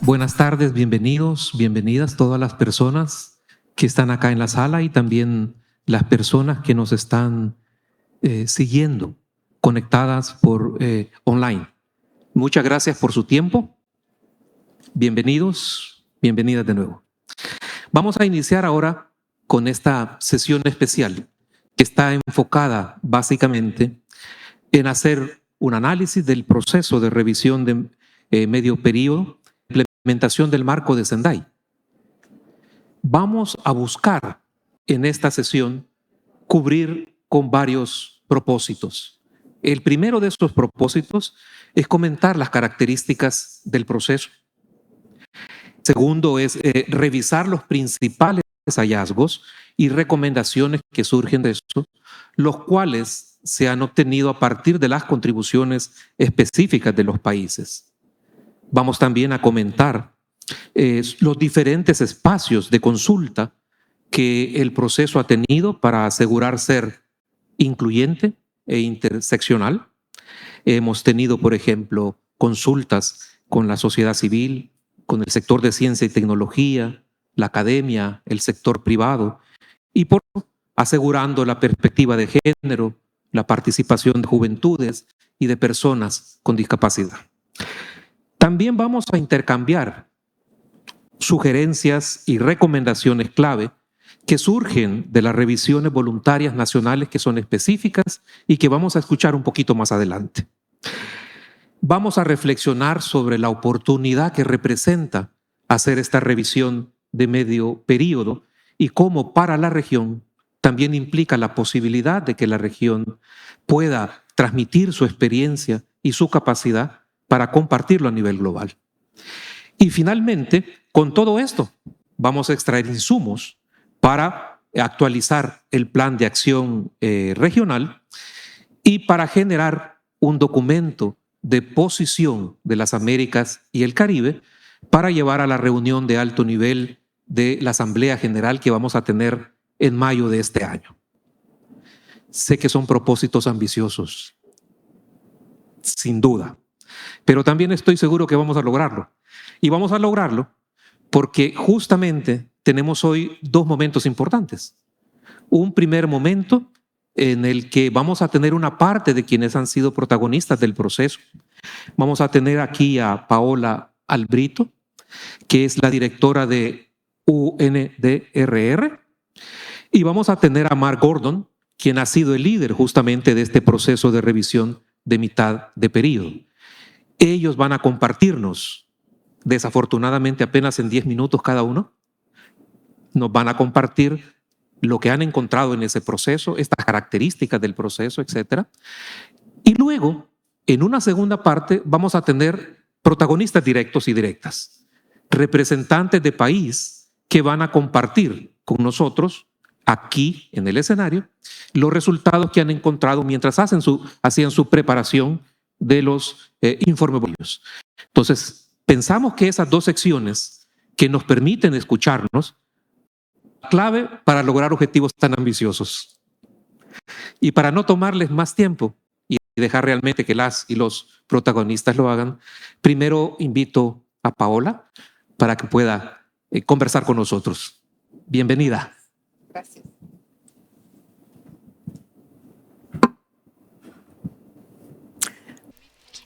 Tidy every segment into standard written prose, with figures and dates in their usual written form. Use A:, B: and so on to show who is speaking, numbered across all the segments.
A: Buenas tardes, bienvenidos, bienvenidas todas las personas que están acá en la sala y también las personas que nos están siguiendo, conectadas por online. Muchas gracias por su tiempo. Bienvenidos, bienvenidas de nuevo. Vamos a iniciar ahora con esta sesión especial que está enfocada básicamente en hacer un análisis del proceso de revisión de medio periodo, implementación del marco de Sendai. Vamos a buscar en esta sesión cubrir con varios propósitos. El primero de estos propósitos es comentar las características del proceso. Segundo es revisar los principales hallazgos y recomendaciones que surgen de esto, los cuales se han obtenido a partir de las contribuciones específicas de los países. Vamos también a comentar los diferentes espacios de consulta que el proceso ha tenido para asegurar ser incluyente e interseccional. Hemos tenido, por ejemplo, consultas con la sociedad civil, con el sector de ciencia y tecnología, la academia, el sector privado, y por asegurando la perspectiva de género, la participación de juventudes y de personas con discapacidad. También vamos a intercambiar sugerencias y recomendaciones clave que surgen de las revisiones voluntarias nacionales que son específicas y que vamos a escuchar un poquito más adelante. Vamos a reflexionar sobre la oportunidad que representa hacer esta revisión de medio periodo y cómo para la región también implica la posibilidad de que la región pueda transmitir su experiencia y su capacidad para compartirlo a nivel global. Y finalmente, con todo esto, vamos a extraer insumos para actualizar el plan de acción regional y para generar un documento de posición de las Américas y el Caribe para llevar a la reunión de alto nivel de la Asamblea General que vamos a tener en mayo de este año. Sé que son propósitos ambiciosos, sin duda, pero también estoy seguro que vamos a lograrlo. Y vamos a lograrlo porque justamente tenemos hoy dos momentos importantes. Un primer momento en el que vamos a tener una parte de quienes han sido protagonistas del proceso. Vamos a tener aquí a Paola Albrito, que es la directora de UNDRR, y vamos a tener a Mark Gordon, quien ha sido el líder justamente de este proceso de revisión de mitad de periodo. Ellos van a compartirnos, desafortunadamente apenas en 10 minutos cada uno, nos van a compartir lo que han encontrado en ese proceso, estas características del proceso, etc. Y luego, en una segunda parte, vamos a tener protagonistas directos y directas, representantes de país que van a compartir con nosotros aquí en el escenario los resultados que han encontrado mientras hacían su preparación de los informes. Entonces, pensamos que esas dos secciones que nos permiten escucharnos, clave para lograr objetivos tan ambiciosos. Y para no tomarles más tiempo y dejar realmente que las y los protagonistas lo hagan, primero invito a Paola para que pueda conversar con nosotros. Bienvenida.
B: Gracias.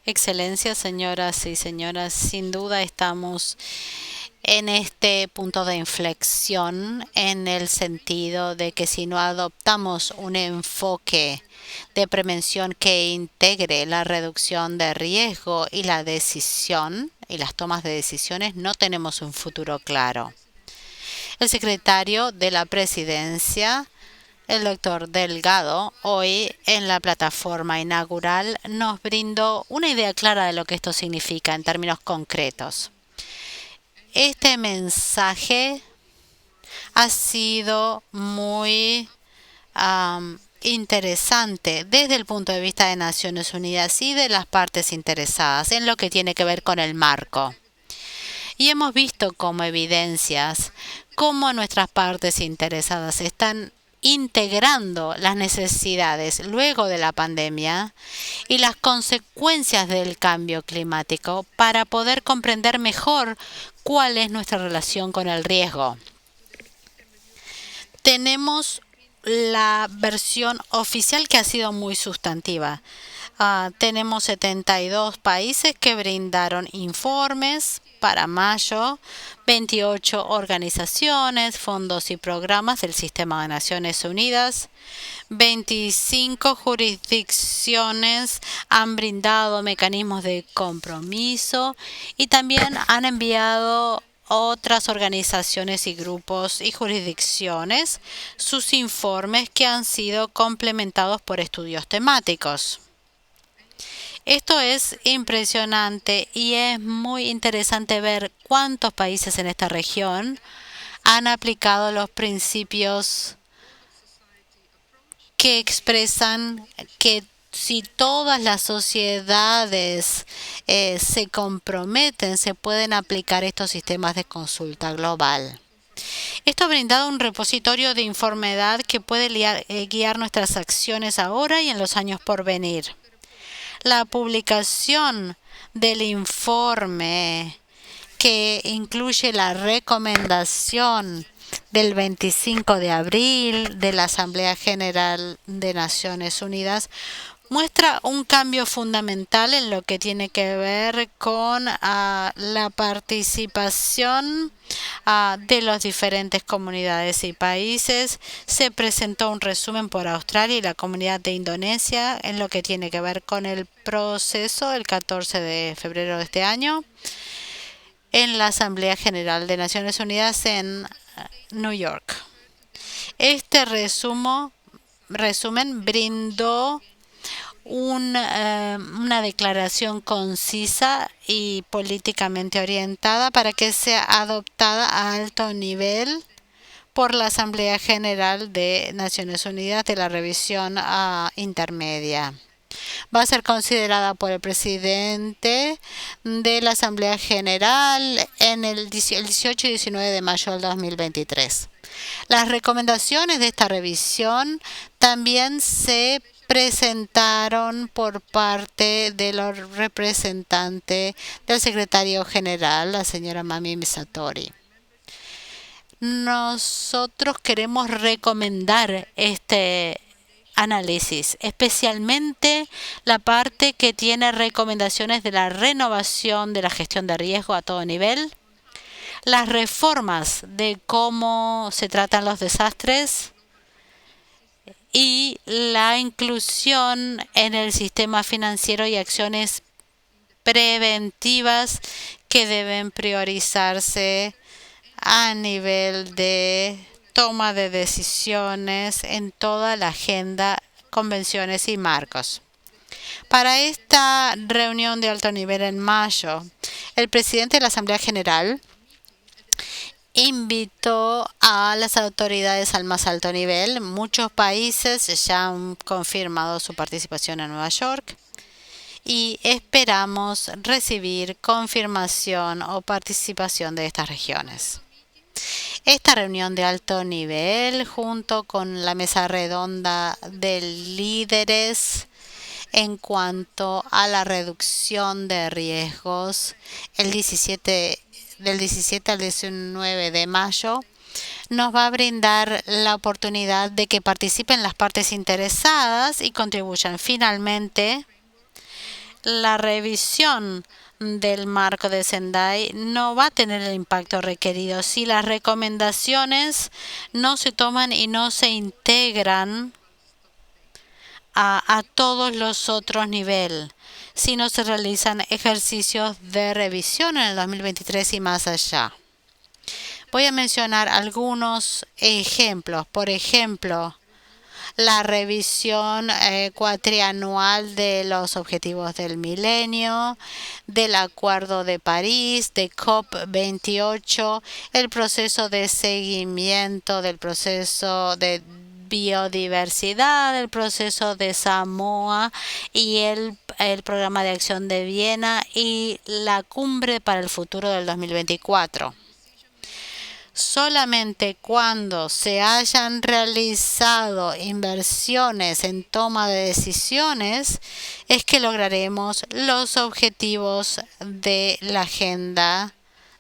C: Excelencia, señoras y señores, sin duda estamos en este punto de inflexión en el sentido de que si no adoptamos un enfoque de prevención que integre la reducción de riesgo y la decisión y las tomas de decisiones, no tenemos un futuro claro. El secretario de la Presidencia, el doctor Delgado, hoy en la plataforma inaugural nos brindó una idea clara de lo que esto significa en términos concretos. Este mensaje ha sido muy interesante desde el punto de vista de Naciones Unidas y de las partes interesadas en lo que tiene que ver con el marco. Y hemos visto como evidencias cómo nuestras partes interesadas están integrando las necesidades luego de la pandemia y las consecuencias del cambio climático para poder comprender mejor cuál es nuestra relación con el riesgo. Tenemos la versión oficial que ha sido muy sustantiva. Tenemos 72 países que brindaron informes para mayo, 28 organizaciones, fondos y programas del Sistema de Naciones Unidas, 25 jurisdicciones han brindado mecanismos de compromiso y también han enviado otras organizaciones y grupos y jurisdicciones sus informes que han sido complementados por estudios temáticos. Esto es impresionante y es muy interesante ver cuántos países en esta región han aplicado los principios que expresan que si todas las sociedades se comprometen, se pueden aplicar estos sistemas de consulta global. Esto ha brindado un repositorio de información que puede guiar nuestras acciones ahora y en los años por venir. La publicación del informe que incluye la recomendación del 25 de abril de la Asamblea General de Naciones Unidas muestra un cambio fundamental en lo que tiene que ver con la participación de las diferentes comunidades y países. Se presentó un resumen por Australia y la comunidad de Indonesia en lo que tiene que ver con el proceso el 14 de febrero de este año en la Asamblea General de Naciones Unidas en New York. Este resumen brindó una declaración concisa y políticamente orientada para que sea adoptada a alto nivel por la Asamblea General de Naciones Unidas de la revisión intermedia. Va a ser considerada por el presidente de la Asamblea General en el 18 y 19 de mayo del 2023. Las recomendaciones de esta revisión también se presentaron por parte de los representantes del secretario general, la señora Mami Satori. Nosotros queremos recomendar este análisis, especialmente la parte que tiene recomendaciones de la renovación de la gestión de riesgo a todo nivel, las reformas de cómo se tratan los desastres y la inclusión en el sistema financiero y acciones preventivas que deben priorizarse a nivel de toma de decisiones en toda la agenda, convenciones y marcos. Para esta reunión de alto nivel en mayo, el presidente de la Asamblea General invitó a las autoridades al más alto nivel. Muchos países ya han confirmado su participación en Nueva York y esperamos recibir confirmación o participación de estas regiones. Esta reunión de alto nivel, junto con la mesa redonda de líderes en cuanto a la reducción de riesgos, del 17 al 19 de mayo, nos va a brindar la oportunidad de que participen las partes interesadas y contribuyan. Finalmente, la revisión del marco de Sendai no va a tener el impacto requerido si las recomendaciones no se toman y no se integran a todos los otros niveles, si no se realizan ejercicios de revisión en el 2023 y más allá. Voy a mencionar algunos ejemplos. Por ejemplo, la revisión cuatrianual de los objetivos del milenio, del Acuerdo de París, de COP28, el proceso de seguimiento del proceso de biodiversidad, el proceso de Samoa y el programa de acción de Viena y la cumbre para el futuro del 2024. Solamente cuando se hayan realizado inversiones en toma de decisiones es que lograremos los objetivos de la agenda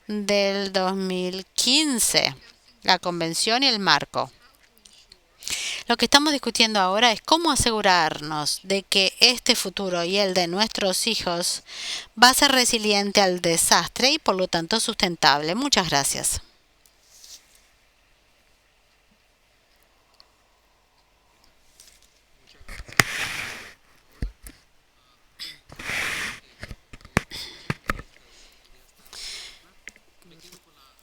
C: del 2015, la convención y el marco. Lo que estamos discutiendo ahora es cómo asegurarnos de que este futuro y el de nuestros hijos va a ser resiliente al desastre y por lo tanto sustentable. Muchas gracias.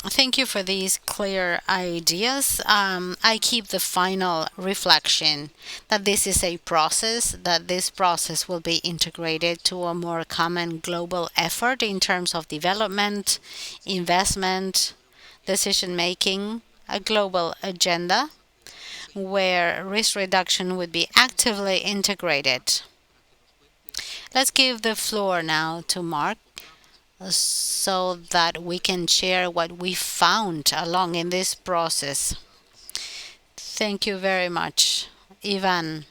C: Thank you for these clear ideas. I keep the final reflection that this is a process, that this process will be integrated to a more common global effort in terms of development, investment, decision making, a global agenda where risk reduction would be actively integrated. Let's give the floor now to Mark so that we can share what we found along in this process. Thank you very much, Iván.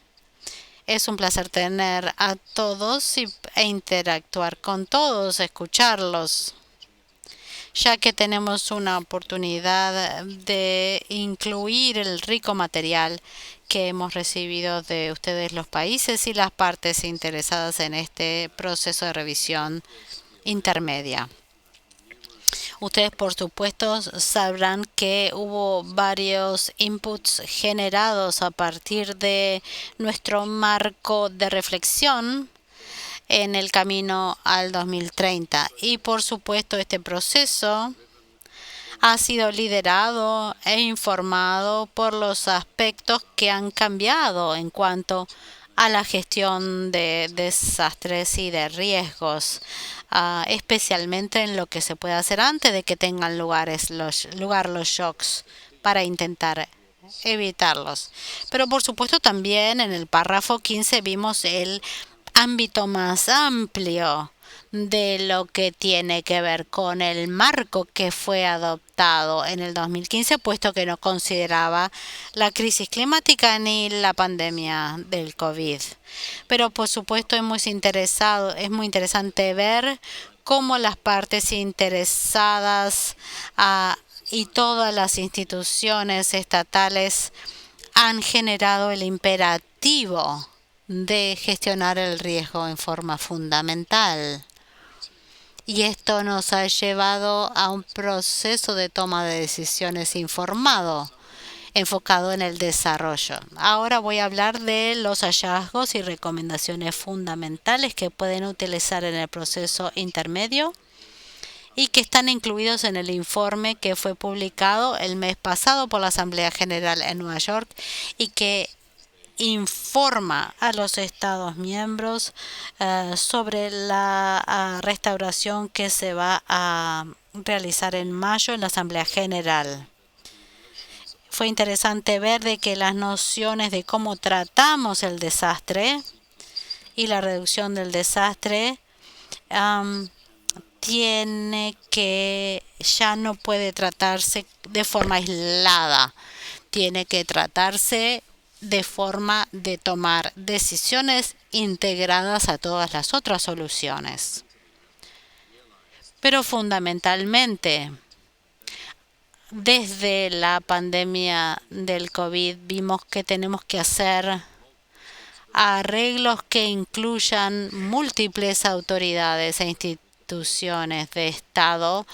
C: Es un placer tener a todos e interactuar con todos, escucharlos, ya que tenemos una oportunidad de incluir el rico material que hemos recibido de ustedes los países y las partes interesadas en este proceso de revisión intermedia. Ustedes, por supuesto, sabrán que hubo varios inputs generados a partir de nuestro marco de reflexión en el camino al 2030. Y, por supuesto, este proceso ha sido liderado e informado por los aspectos que han cambiado en cuanto a la gestión de desastres y de riesgos, especialmente en lo que se puede hacer antes de que tengan lugar los shocks para intentar evitarlos. Pero por supuesto también en el párrafo 15 vimos el ámbito más amplio de lo que tiene que ver con el marco que fue adoptado en el 2015, puesto que no consideraba la crisis climática ni la pandemia del COVID. Pero por supuesto es muy interesante ver cómo las partes interesadas y todas las instituciones estatales han generado el imperativo de gestionar el riesgo en forma fundamental. Y esto nos ha llevado a un proceso de toma de decisiones informado, enfocado en el desarrollo. Ahora voy a hablar de los hallazgos y recomendaciones fundamentales que pueden utilizar en el proceso intermedio y que están incluidos en el informe que fue publicado el mes pasado por la Asamblea General en Nueva York y que informa a los Estados miembros sobre la restauración que se va a realizar en mayo en la Asamblea General. Fue interesante ver de que las nociones de cómo tratamos el desastre y la reducción del desastre tiene que ya no puede tratarse de forma aislada, tiene que tratarse de forma de tomar decisiones integradas a todas las otras soluciones. Pero fundamentalmente, desde la pandemia del COVID vimos que tenemos que hacer arreglos que incluyan múltiples autoridades e instituciones de Estado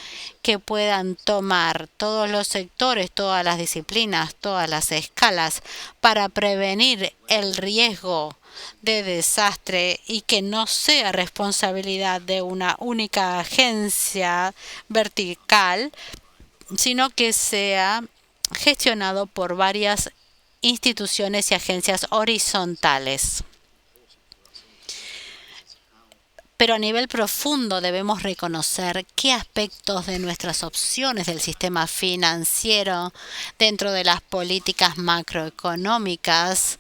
C: que puedan tomar todos los sectores, todas las disciplinas, todas las escalas para prevenir el riesgo de desastre y que no sea responsabilidad de una única agencia vertical, sino que sea gestionado por varias instituciones y agencias horizontales. Pero a nivel profundo debemos reconocer qué aspectos de nuestras opciones del sistema financiero dentro de las políticas macroeconómicas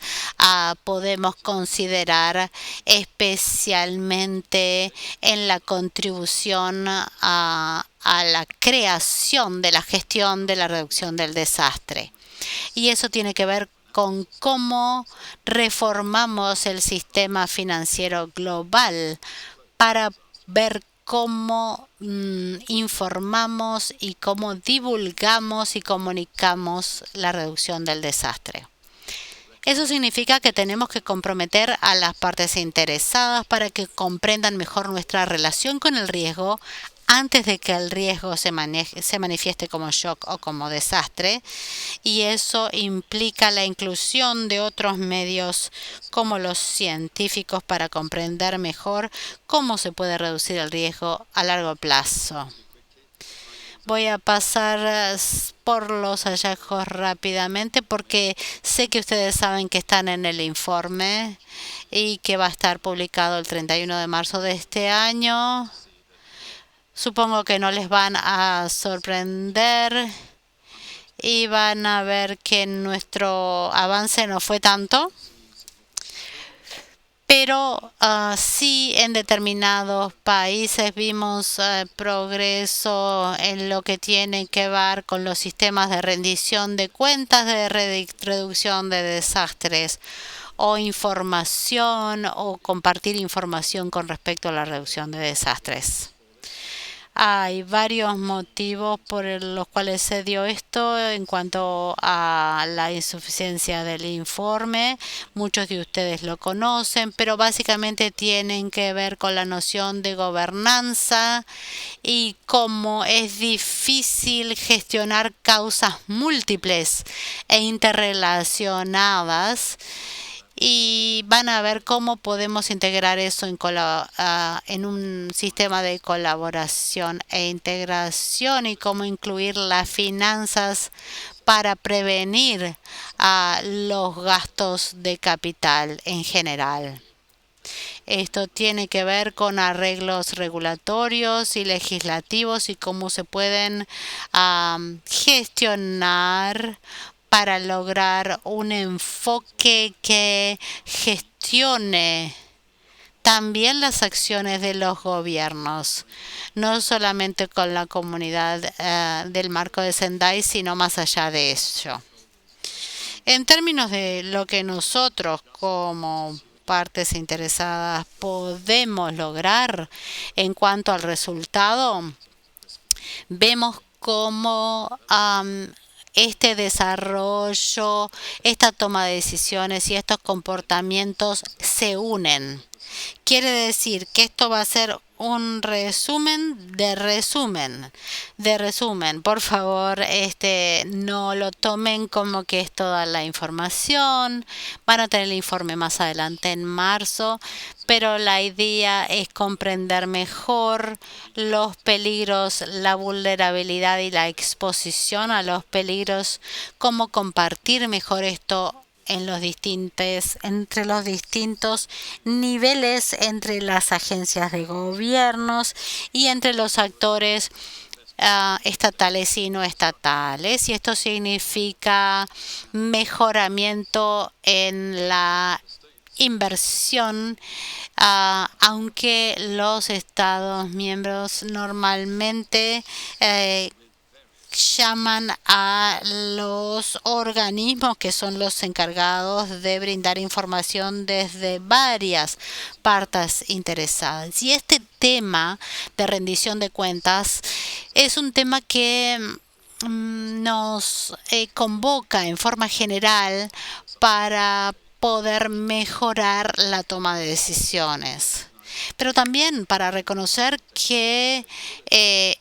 C: podemos considerar, especialmente en la contribución a la creación de la gestión de la reducción del desastre. Y eso tiene que ver con cómo reformamos el sistema financiero global para ver cómo informamos y cómo divulgamos y comunicamos la reducción del desastre. Eso significa que tenemos que comprometer a las partes interesadas para que comprendan mejor nuestra relación con el riesgo antes de que el riesgo se manifieste como shock o como desastre, y eso implica la inclusión de otros medios como los científicos para comprender mejor cómo se puede reducir el riesgo a largo plazo. Voy a pasar por los hallazgos rápidamente porque sé que ustedes saben que están en el informe y que va a estar publicado el 31 de marzo de este año. Supongo que no les van a sorprender y van a ver que nuestro avance no fue tanto. Pero sí, en determinados países vimos progreso en lo que tiene que ver con los sistemas de rendición de cuentas, de reducción de desastres o información o compartir información con respecto a la reducción de desastres. Hay varios motivos por los cuales se dio esto en cuanto a la insuficiencia del informe. Muchos de ustedes lo conocen, pero básicamente tienen que ver con la noción de gobernanza y cómo es difícil gestionar causas múltiples e interrelacionadas. Y van a ver cómo podemos integrar eso en un sistema de colaboración e integración y cómo incluir las finanzas para prevenir los gastos de capital en general. Esto tiene que ver con arreglos regulatorios y legislativos y cómo se pueden gestionar para lograr un enfoque que gestione también las acciones de los gobiernos, no solamente con la comunidad del marco de Sendai, sino más allá de ello. En términos de lo que nosotros como partes interesadas podemos lograr en cuanto al resultado, vemos cómo este desarrollo, esta toma de decisiones y estos comportamientos se unen. Quiere decir que esto va a ser un resumen de resumen de resumen. Por favor, no lo tomen como que es toda la información. Van a tener el informe más adelante en marzo, pero la idea es comprender mejor los peligros, la vulnerabilidad y la exposición a los peligros, cómo compartir mejor esto entre los distintos niveles, entre las agencias de gobiernos y entre los actores estatales y no estatales. Y esto significa mejoramiento en la inversión, aunque los Estados miembros normalmente llaman a los organismos que son los encargados de brindar información desde varias partes interesadas. Y este tema de rendición de cuentas es un tema que nos convoca en forma general para poder mejorar la toma de decisiones. Pero también para reconocer que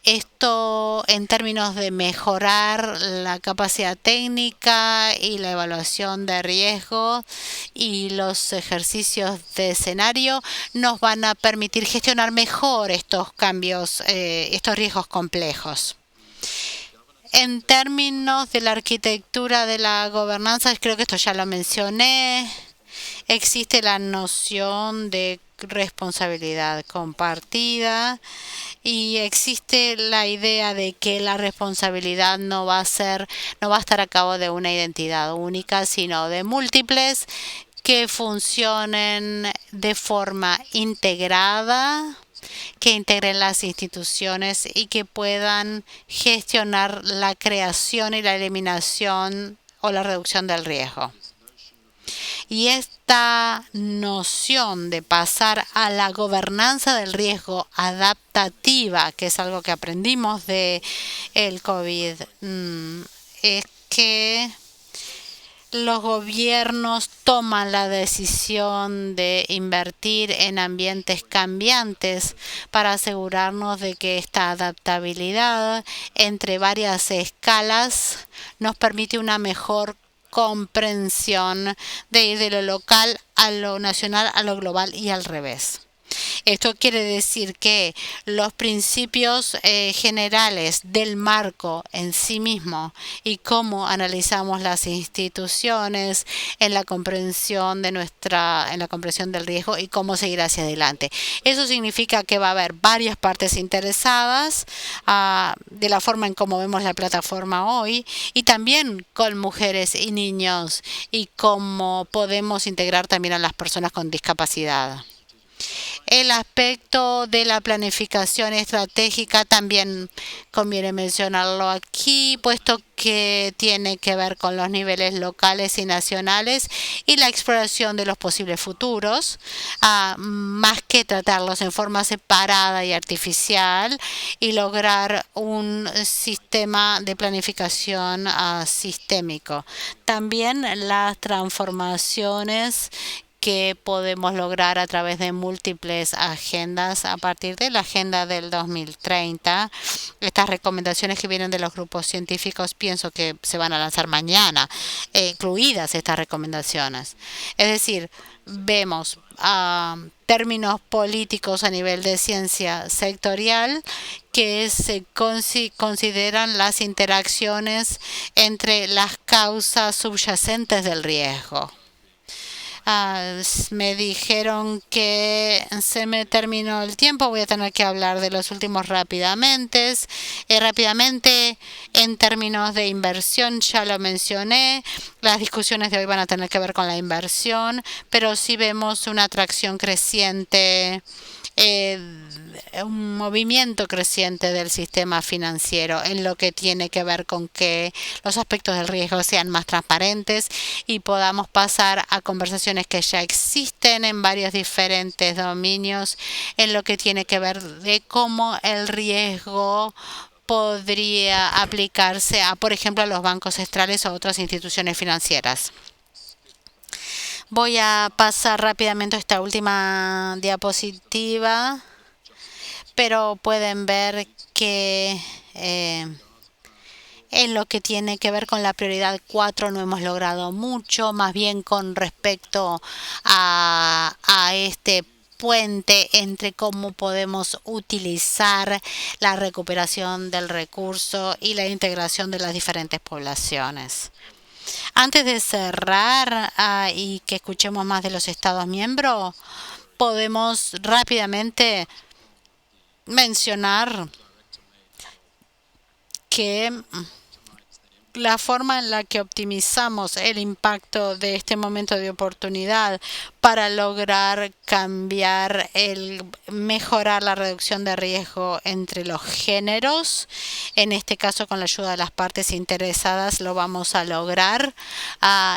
C: esto en términos de mejorar la capacidad técnica y la evaluación de riesgo y los ejercicios de escenario nos van a permitir gestionar mejor estos cambios, estos riesgos complejos. En términos de la arquitectura de la gobernanza, creo que esto ya lo mencioné, existe la noción de responsabilidad compartida y existe la idea de que la responsabilidad no va a estar a cabo de una identidad única, sino de múltiples que funcionen de forma integrada, que integren las instituciones y que puedan gestionar la creación y la eliminación o la reducción del riesgo. Y esta noción de pasar a la gobernanza del riesgo adaptativa, que es algo que aprendimos de el COVID, es que los gobiernos toman la decisión de invertir en ambientes cambiantes para asegurarnos de que esta adaptabilidad entre varias escalas nos permite una mejor comprensión de ir de lo local a lo nacional, a lo global y al revés. Esto quiere decir que los principios generales del marco en sí mismo y cómo analizamos las instituciones en la comprensión en la comprensión del riesgo y cómo seguir hacia adelante. Eso significa que va a haber varias partes interesadas de la forma en cómo vemos la plataforma hoy y también con mujeres y niños y cómo podemos integrar también a las personas con discapacidad. El aspecto de la planificación estratégica también conviene mencionarlo aquí, puesto que tiene que ver con los niveles locales y nacionales y la exploración de los posibles futuros, más que tratarlos en forma separada y artificial y lograr un sistema de planificación sistémico. También las transformaciones que podemos lograr a través de múltiples agendas a partir de la agenda del 2030. Estas recomendaciones que vienen de los grupos científicos pienso que se van a lanzar mañana, incluidas estas recomendaciones. Es decir, vemos términos políticos a nivel de ciencia sectorial que se consideran las interacciones entre las causas subyacentes del riesgo. Me dijeron que se me terminó el tiempo, voy a tener que hablar de los últimos rápidamente. Rápidamente, en términos de inversión, ya lo mencioné, las discusiones de hoy van a tener que ver con la inversión, pero sí vemos una atracción creciente, un movimiento creciente del sistema financiero en lo que tiene que ver con que los aspectos del riesgo sean más transparentes y podamos pasar a conversaciones que ya existen en varios diferentes dominios en lo que tiene que ver de cómo el riesgo podría aplicarse a, por ejemplo, a los bancos centrales o otras instituciones financieras. Voy a pasar rápidamente a esta última diapositiva, pero pueden ver que en lo que tiene que ver con la prioridad 4 no hemos logrado mucho, más bien con respecto a este puente entre cómo podemos utilizar la recuperación del recurso y la integración de las diferentes poblaciones. Antes de cerrar y que escuchemos más de los Estados miembros, podemos rápidamente mencionar que la forma en la que optimizamos el impacto de este momento de oportunidad para lograr mejorar la reducción de riesgo entre los géneros, en este caso con la ayuda de las partes interesadas lo vamos a lograr.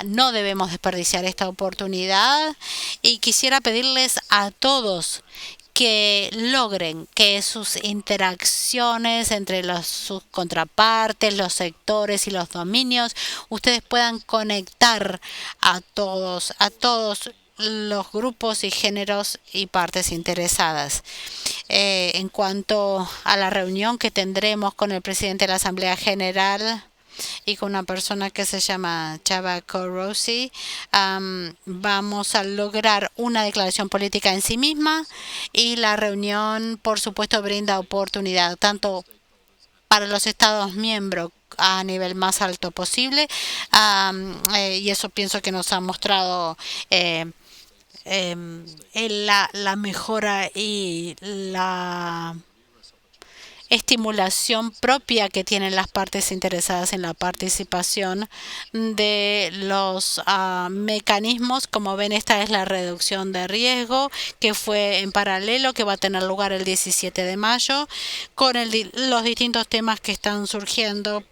C: No debemos desperdiciar esta oportunidad y quisiera pedirles a todos que logren que sus interacciones entre sus contrapartes, los sectores y los dominios, ustedes puedan conectar a todos los grupos y géneros y partes interesadas. En cuanto a la reunión que tendremos con el presidente de la Asamblea General y con una persona que se llama Chava Korosi, vamos a lograr una declaración política en sí misma y la reunión, por supuesto, brinda oportunidad tanto para los Estados miembros a nivel más alto posible y eso pienso que nos ha mostrado la mejora y la estimulación propia que tienen las partes interesadas en la participación de los mecanismos. Como ven, esta es la reducción de riesgo que fue en paralelo, que va a tener lugar el 17 de mayo, con los distintos temas que están surgiendo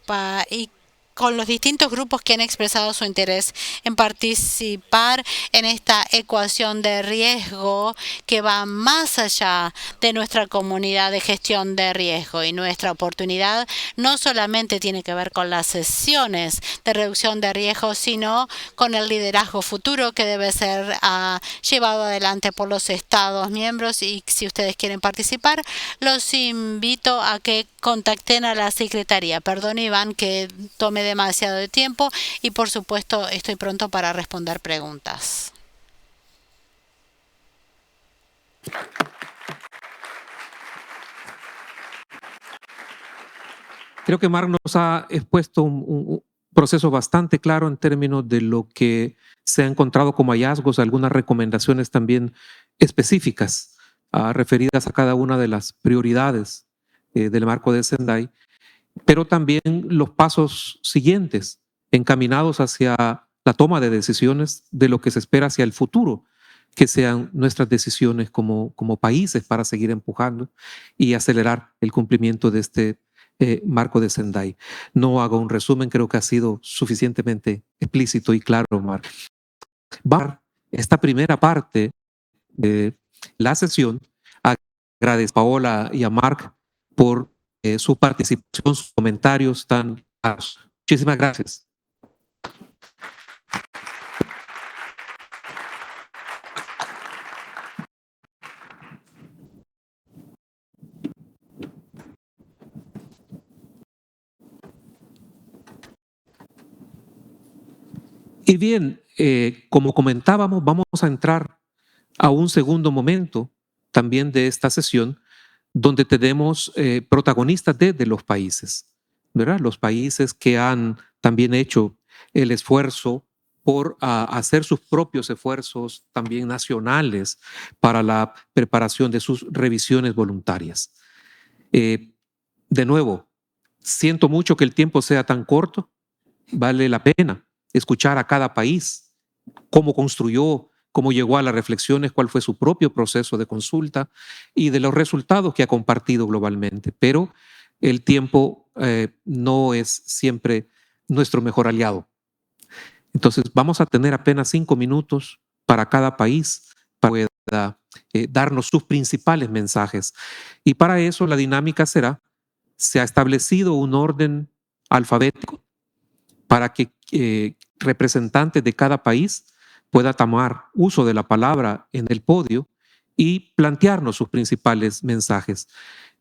C: y con los distintos grupos que han expresado su interés en participar en esta ecuación de riesgo que va más allá de nuestra comunidad de gestión de riesgo. Y nuestra oportunidad no solamente tiene que ver con las sesiones de reducción de riesgo, sino con el liderazgo futuro que debe ser llevado adelante por los Estados miembros. Y si ustedes quieren participar, los invito a que contacten a la Secretaría. Perdón, Iván, que tome demasiado de tiempo, y por supuesto estoy pronto para responder preguntas.
A: Creo que Marc nos ha expuesto un proceso bastante claro en términos de lo que se ha encontrado como hallazgos, algunas recomendaciones también específicas referidas a cada una de las prioridades del marco de Sendai, pero también los pasos siguientes encaminados hacia la toma de decisiones de lo que se espera hacia el futuro, que sean nuestras decisiones como países para seguir empujando y acelerar el cumplimiento de este marco de Sendai. No hago un resumen, creo que ha sido suficientemente explícito y claro, Marc. Esta primera parte de la sesión, agradezco a Paola y a Marc por su participación, sus comentarios tan claros. Muchísimas gracias. Y bien, como comentábamos, vamos a entrar a un segundo momento también de esta sesión, donde tenemos protagonistas de los países, ¿verdad? Los países que han también hecho el esfuerzo por hacer sus propios esfuerzos también nacionales para la preparación de sus revisiones voluntarias. De nuevo, siento mucho que el tiempo sea tan corto, vale la pena escuchar a cada país cómo construyó, cómo llegó a las reflexiones, cuál fue su propio proceso de consulta y de los resultados que ha compartido globalmente. Pero el tiempo no es siempre nuestro mejor aliado. Entonces vamos a tener apenas 5 minutos para cada país para que pueda darnos sus principales mensajes. Y para eso la dinámica será, se ha establecido un orden alfabético para que representantes de cada país pueda tomar uso de la palabra en el podio y plantearnos sus principales mensajes.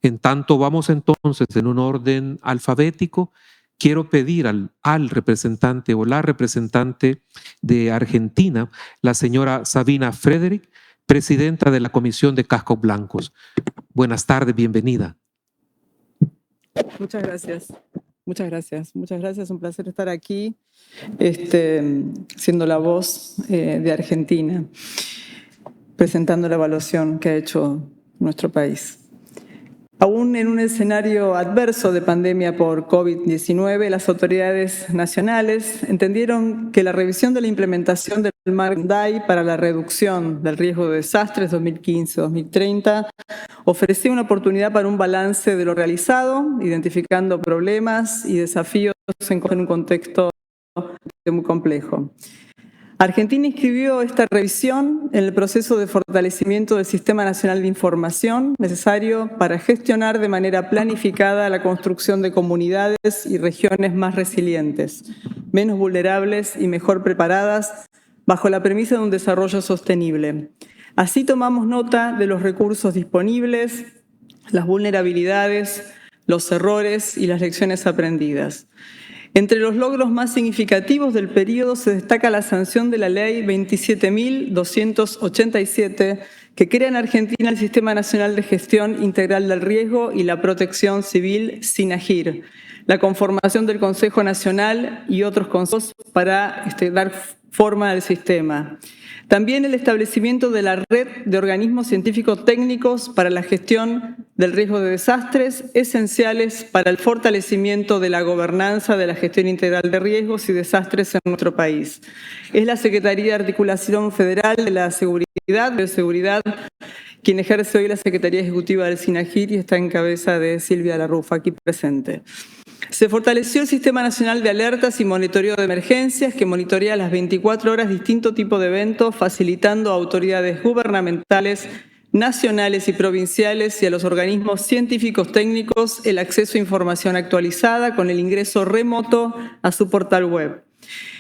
A: En tanto vamos entonces en un orden alfabético, quiero pedir al representante o la representante de Argentina, la señora Sabina Frederick, presidenta de la Comisión de Cascos Blancos. Buenas tardes, bienvenida.
B: Muchas gracias. Muchas gracias. Muchas gracias. Un placer estar aquí, siendo la voz de Argentina, presentando la evaluación que ha hecho nuestro país. Aún en un escenario adverso de pandemia por COVID-19, las autoridades nacionales entendieron que la revisión de la implementación del marco Sendai para la reducción del riesgo de desastres 2015-2030 ofrecía una oportunidad para un balance de lo realizado, identificando problemas y desafíos en un contexto muy complejo. Argentina inscribió esta revisión en el proceso de fortalecimiento del Sistema Nacional de Información necesario para gestionar de manera planificada la construcción de comunidades y regiones más resilientes, menos vulnerables y mejor preparadas bajo la premisa de un desarrollo sostenible. Así tomamos nota de los recursos disponibles, las vulnerabilidades, los errores y las lecciones aprendidas. Entre los logros más significativos del periodo se destaca la sanción de la Ley 27.287, que crea en Argentina el Sistema Nacional de Gestión Integral del Riesgo y la Protección Civil, SINAGIR, la conformación del Consejo Nacional y otros consejos para dar forma del sistema. También el establecimiento de la red de organismos científicos técnicos para la gestión del riesgo de desastres, esenciales para el fortalecimiento de la gobernanza de la gestión integral de riesgos y desastres en nuestro país. Es la Secretaría de Articulación Federal de la Seguridad, quien ejerce hoy la Secretaría Ejecutiva del SINAGIR y está en cabeza de Silvia Larrufa, aquí presente. Se fortaleció el Sistema Nacional de Alertas y Monitoreo de Emergencias, que monitorea a las 24 horas distintos tipos de eventos, facilitando a autoridades gubernamentales, nacionales y provinciales y a los organismos científicos técnicos el acceso a información actualizada con el ingreso remoto a su portal web.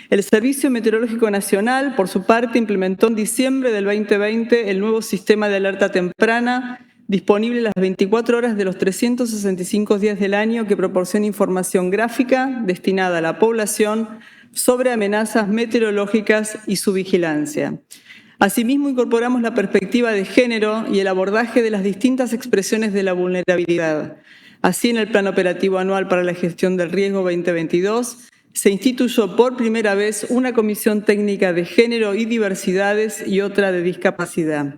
B: El Servicio Meteorológico Nacional, por su parte, implementó en diciembre del 2020 el nuevo sistema de alerta temprana, disponible las 24 horas de los 365 días del año, que proporciona información gráfica destinada a la población sobre amenazas meteorológicas y su vigilancia. Asimismo, incorporamos la perspectiva de género y el abordaje de las distintas expresiones de la vulnerabilidad. Así, en el Plan Operativo Anual para la Gestión del Riesgo 2022, se instituyó por primera vez una comisión técnica de género y diversidades y otra de discapacidad.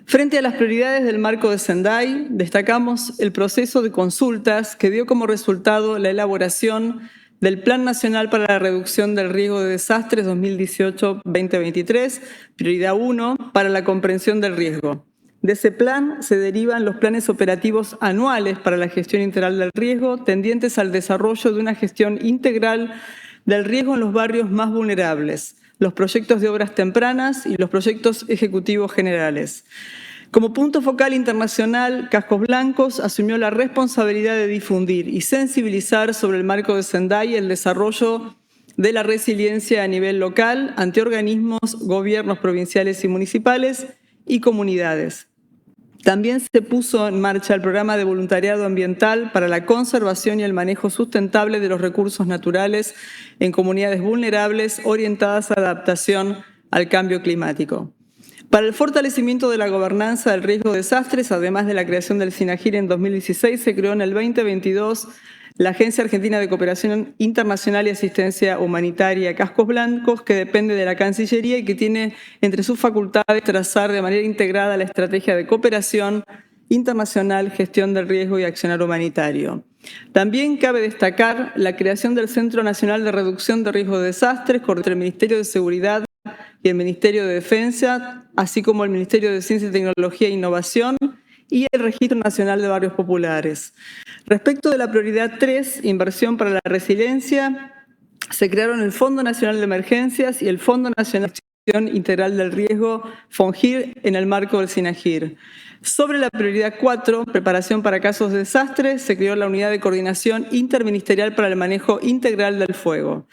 B: Frente a las prioridades del marco de Sendai, destacamos el proceso de consultas que dio como resultado la elaboración del Plan Nacional para la Reducción del Riesgo de Desastres 2018-2023, prioridad 1, para la comprensión del riesgo. De ese plan se derivan los planes operativos anuales para la gestión integral del riesgo, tendientes al desarrollo de una gestión integral del riesgo en los barrios más vulnerables, los proyectos de obras tempranas y los proyectos ejecutivos generales. Como punto focal internacional, Cascos Blancos asumió la responsabilidad de difundir y sensibilizar sobre el marco de Sendai y el desarrollo de la resiliencia a nivel local ante organismos, gobiernos provinciales y municipales y comunidades. También se puso en marcha el programa de voluntariado ambiental para la conservación y el manejo sustentable de los recursos naturales en comunidades vulnerables orientadas a la adaptación al cambio climático. Para el fortalecimiento de la gobernanza del riesgo de desastres, además de la creación del SINAGIR en 2016, se creó en el 2022 la Agencia Argentina de Cooperación Internacional y Asistencia Humanitaria Cascos Blancos, que depende de la Cancillería y que tiene entre sus facultades trazar de manera integrada la estrategia de cooperación internacional, gestión del riesgo y accionar humanitario. También cabe destacar la creación del Centro Nacional de Reducción de Riesgo de Desastres entre el Ministerio de Seguridad y el Ministerio de Defensa, así como el Ministerio de Ciencia, Tecnología e Innovación, y el Registro Nacional de Barrios Populares. Respecto de la prioridad 3, inversión para la resiliencia, se crearon el Fondo Nacional de Emergencias y el Fondo Nacional de Gestión Integral del Riesgo, FONGIR, en el marco del SINAGIR. Sobre la prioridad 4, preparación para casos de desastre, se creó la Unidad de Coordinación Interministerial para el Manejo Integral del Fuego.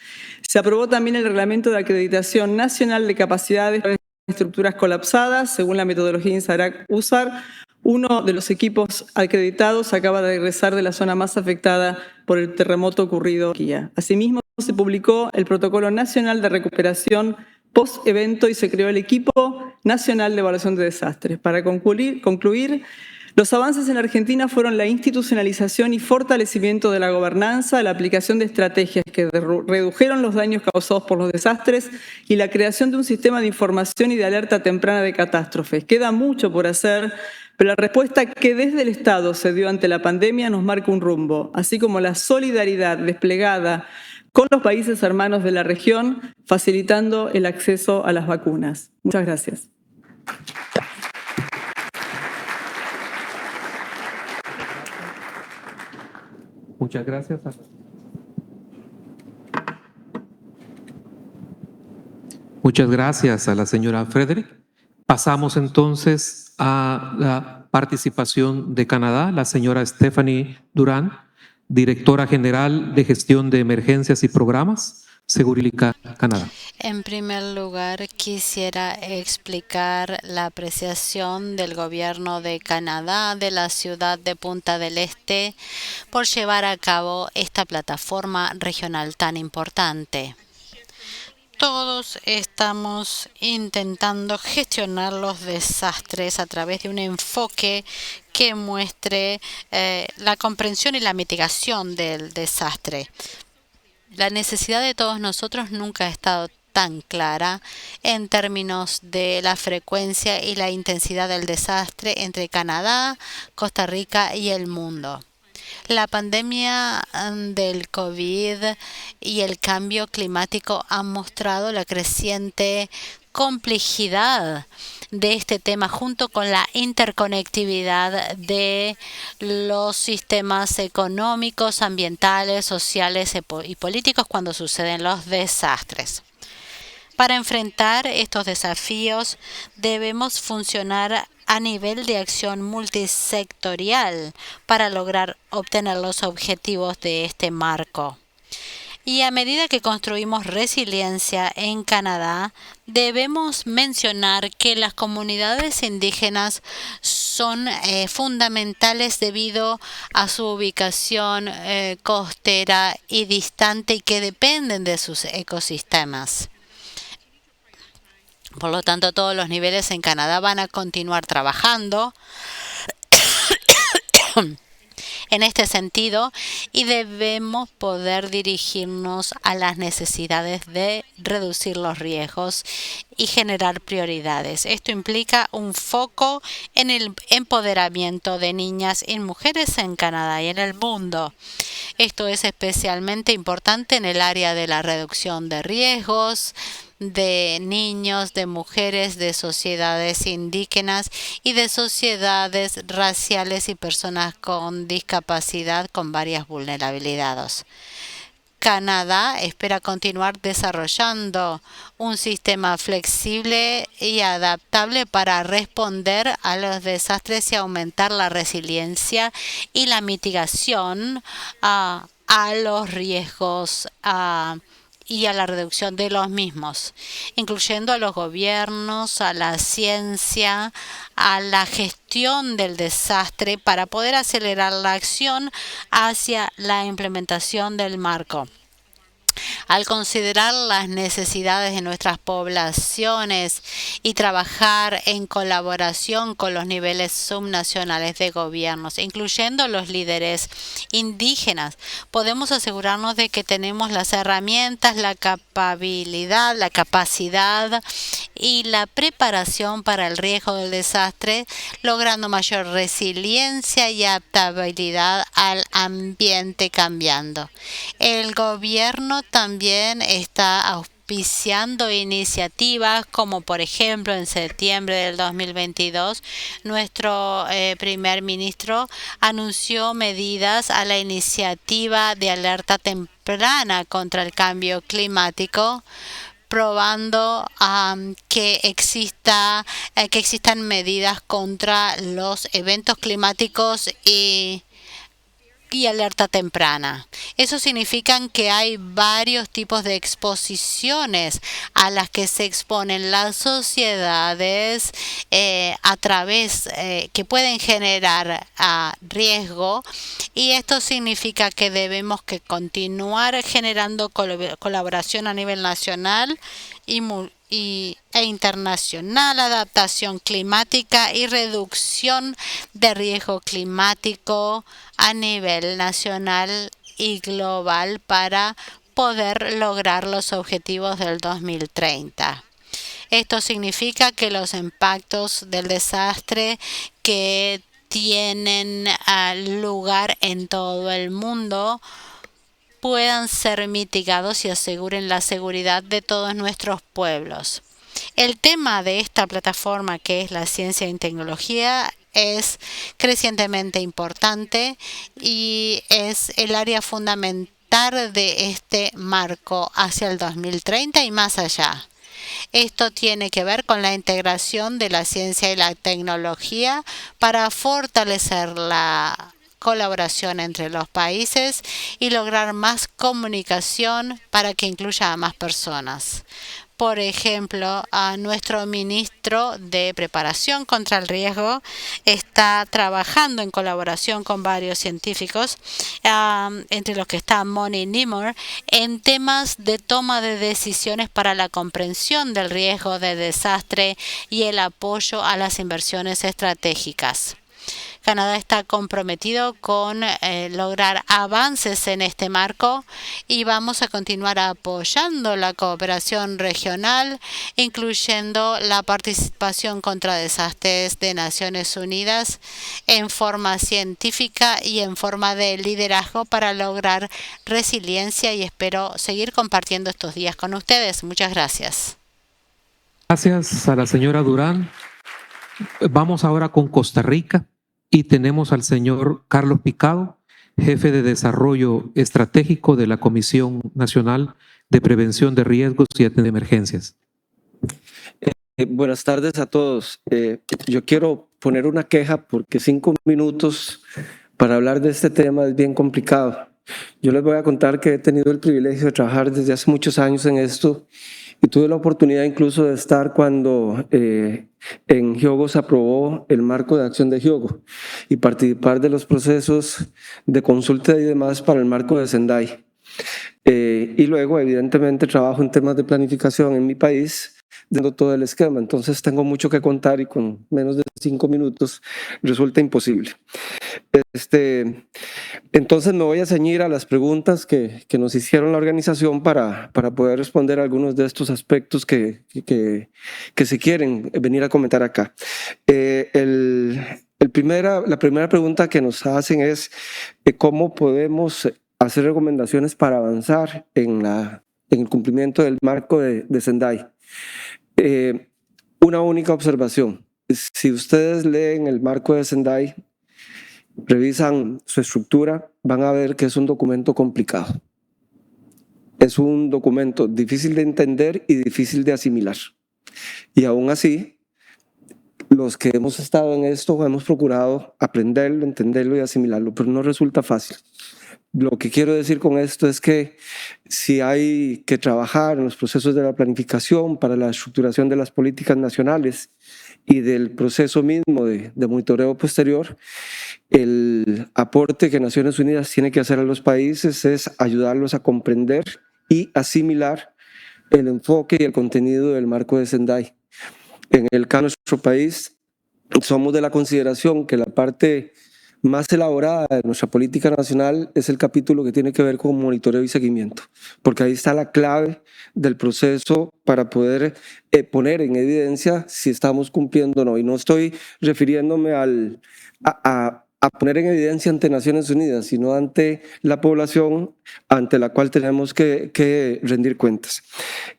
B: Se aprobó también el Reglamento de Acreditación Nacional de Capacidades de Estructuras Colapsadas, según la metodología INSARAC-USAR. Uno de los equipos acreditados acaba de regresar de la zona más afectada por el terremoto ocurrido en Turquía. Asimismo, se publicó el Protocolo Nacional de Recuperación post-evento y se creó el Equipo Nacional de Evaluación de Desastres. Para concluir, los avances en Argentina fueron la institucionalización y fortalecimiento de la gobernanza, la aplicación de estrategias que redujeron los daños causados por los desastres y la creación de un sistema de información y de alerta temprana de catástrofes. Queda mucho por hacer, pero la respuesta que desde el Estado se dio ante la pandemia nos marca un rumbo, así como la solidaridad desplegada con los países hermanos de la región, facilitando el acceso a las vacunas. Muchas gracias.
A: Muchas gracias. Muchas gracias a la señora Frederick. Pasamos entonces a la participación de Canadá, la señora Stephanie Durán, directora general de Gestión de Emergencias y Programas, Seguridad Canadá.
C: En primer lugar, quisiera explicar la apreciación del Gobierno de Canadá, de la ciudad de Punta del Este, por llevar a cabo esta plataforma regional tan importante. Todos estamos intentando gestionar los desastres a través de un enfoque que muestre la comprensión y la mitigación del desastre. La necesidad de todos nosotros nunca ha estado tan clara en términos de la frecuencia y la intensidad del desastre entre Canadá, Costa Rica y el mundo. La pandemia del COVID y el cambio climático han mostrado la creciente complejidad de este tema junto con la interconectividad de los sistemas económicos, ambientales, sociales y políticos cuando suceden los desastres. Para enfrentar estos desafíos debemos funcionar a nivel de acción multisectorial para lograr obtener los objetivos de este marco. Y a medida que construimos resiliencia en Canadá, debemos mencionar que las comunidades indígenas son fundamentales debido a su ubicación costera y distante y que dependen de sus ecosistemas. Por lo tanto, todos los niveles en Canadá van a continuar trabajando en este sentido y debemos poder dirigirnos a las necesidades de reducir los riesgos y generar prioridades. Esto implica un foco en el empoderamiento de niñas y mujeres en Canadá y en el mundo. Esto es especialmente importante en el área de la reducción de riesgos, de niños, de mujeres, de sociedades indígenas y de sociedades raciales y personas con discapacidad con varias vulnerabilidades. Canadá espera continuar desarrollando un sistema flexible y adaptable para responder a los desastres y aumentar la resiliencia y la mitigación a los riesgos y a la reducción de los mismos, incluyendo a los gobiernos, a la ciencia, a la gestión del desastre para poder acelerar la acción hacia la implementación del marco. Al considerar las necesidades de nuestras poblaciones y trabajar en colaboración con los niveles subnacionales de gobiernos, incluyendo los líderes indígenas, podemos asegurarnos de que tenemos las herramientas, la capacidad y la preparación para el riesgo del desastre, logrando mayor resiliencia y adaptabilidad al ambiente cambiando. El gobierno también está auspiciando iniciativas como por ejemplo en septiembre del 2022 nuestro primer ministro anunció medidas a la iniciativa de alerta temprana contra el cambio climático, probando que existan medidas contra los eventos climáticos y alerta temprana. Eso significa que hay varios tipos de exposiciones a las que se exponen las sociedades a través que pueden generar riesgo, y esto significa que debemos que continuar generando colaboración a nivel nacional e internacional, adaptación climática y reducción de riesgo climático a nivel nacional y global para poder lograr los objetivos del 2030. Esto significa que los impactos del desastre que tienen lugar en todo el mundo puedan ser mitigados y aseguren la seguridad de todos nuestros pueblos. El tema de esta plataforma, que es la ciencia y tecnología, es crecientemente importante y es el área fundamental de este marco hacia el 2030 y más allá. Esto tiene que ver con la integración de la ciencia y la tecnología para fortalecer la colaboración entre los países y lograr más comunicación para que incluya a más personas. Por ejemplo, nuestro ministro de Preparación contra el Riesgo está trabajando en colaboración con varios científicos, entre los que está Moni Nimor, en temas de toma de decisiones para la comprensión del riesgo de desastre y el apoyo a las inversiones estratégicas. Canadá está comprometido con lograr avances en este marco y vamos a continuar apoyando la cooperación regional, incluyendo la participación contra desastres de Naciones Unidas en forma científica y en forma de liderazgo para lograr resiliencia, y espero seguir compartiendo estos días con ustedes. Muchas gracias.
A: Gracias a la señora Durán. Vamos ahora con Costa Rica y tenemos al señor Carlos Picado, jefe de Desarrollo Estratégico de la Comisión Nacional de Prevención de Riesgos y de Emergencias.
D: Buenas tardes a todos. Yo quiero poner una queja porque 5 minutos para hablar de este tema es bien complicado. Yo les voy a contar que he tenido el privilegio de trabajar desde hace muchos años en esto y tuve la oportunidad incluso de estar cuando en Hyogo se aprobó el marco de acción de Hyogo y participar de los procesos de consulta y demás para el marco de Sendai. Y luego, evidentemente, trabajo en temas de planificación en mi país, dando todo el esquema. Entonces tengo mucho que contar y con menos de 5 minutos resulta imposible. Entonces me voy a ceñir a las preguntas que nos hicieron la organización para poder responder a algunos de estos aspectos que se quieren venir a comentar acá. La primera pregunta que nos hacen es cómo podemos hacer recomendaciones para avanzar en el cumplimiento del marco de Sendai. Una única observación. Si ustedes leen el marco de Sendai, revisan su estructura, van a ver que es un documento complicado. Es un documento difícil de entender y difícil de asimilar. Y aún así, los que hemos estado en esto hemos procurado aprenderlo, entenderlo y asimilarlo, pero no resulta fácil. Lo que quiero decir con esto es que si hay que trabajar en los procesos de la planificación para la estructuración de las políticas nacionales y del proceso mismo de monitoreo posterior, el aporte que Naciones Unidas tiene que hacer a los países es ayudarlos a comprender y asimilar el enfoque y el contenido del marco de Sendai. En el caso de nuestro país, somos de la consideración que la parte más elaborada de nuestra política nacional es el capítulo que tiene que ver con monitoreo y seguimiento, porque ahí está la clave del proceso para poder poner en evidencia si estamos cumpliendo o no. Y no estoy refiriéndome a poner en evidencia ante Naciones Unidas, sino ante la población ante la cual tenemos que rendir cuentas.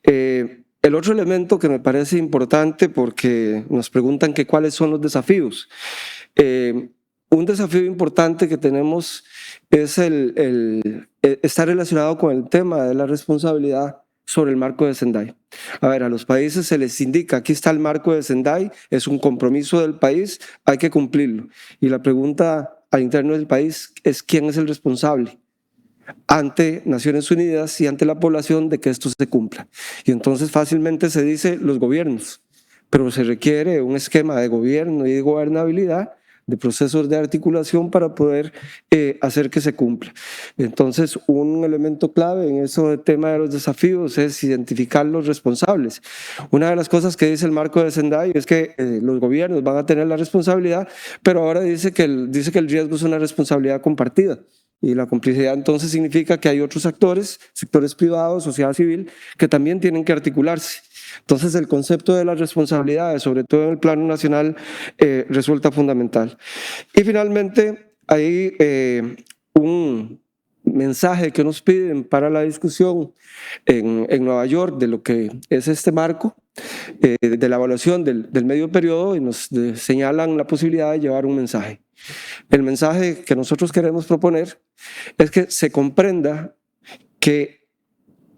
D: El otro elemento que me parece importante, porque nos preguntan que cuáles son los desafíos. Un desafío importante que tenemos es está relacionado con el tema de la responsabilidad sobre el marco de Sendai. A ver, a los países se les indica, aquí está el marco de Sendai, es un compromiso del país, hay que cumplirlo. Y la pregunta al interno del país es quién es el responsable ante Naciones Unidas y ante la población de que esto se cumpla. Y entonces fácilmente se dice los gobiernos, pero se requiere un esquema de gobierno y de gobernabilidad, de procesos de articulación para poder hacer que se cumpla. Entonces, un elemento clave en ese tema de los desafíos es identificar los responsables. Una de las cosas que dice el marco de Sendai es que los gobiernos van a tener la responsabilidad, pero ahora dice que el riesgo es una responsabilidad compartida. Y la complicidad entonces significa que hay otros actores, sectores privados, sociedad civil, que también tienen que articularse. Entonces el concepto de las responsabilidades, sobre todo en el plano nacional, resulta fundamental. Y finalmente hay un mensaje que nos piden para la discusión en Nueva York de lo que es este marco, de la evaluación del medio periodo, y nos señalan la posibilidad de llevar un mensaje. El mensaje que nosotros queremos proponer es que se comprenda que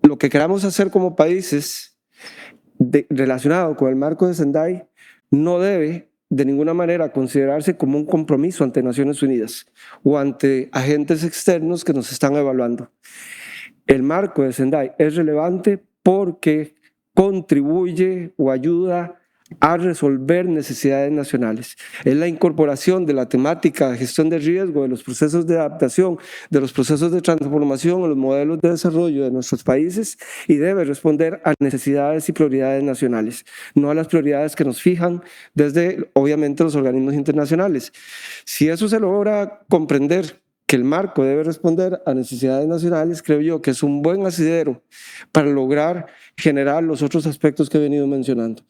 D: lo que queramos hacer como países relacionado con el marco de Sendai no debe de ninguna manera considerarse como un compromiso ante Naciones Unidas o ante agentes externos que nos están evaluando. El marco de Sendai es relevante porque contribuye o ayuda a resolver necesidades nacionales. Es la incorporación de la temática de gestión de riesgo, de los procesos de adaptación, de los procesos de transformación, a los modelos de desarrollo de nuestros países, y debe responder a necesidades y prioridades nacionales, no a las prioridades que nos fijan desde, obviamente, los organismos internacionales. Si eso se logra comprender, que el marco debe responder a necesidades nacionales, creo yo que es un buen asidero para lograr generar los otros aspectos que he venido mencionando.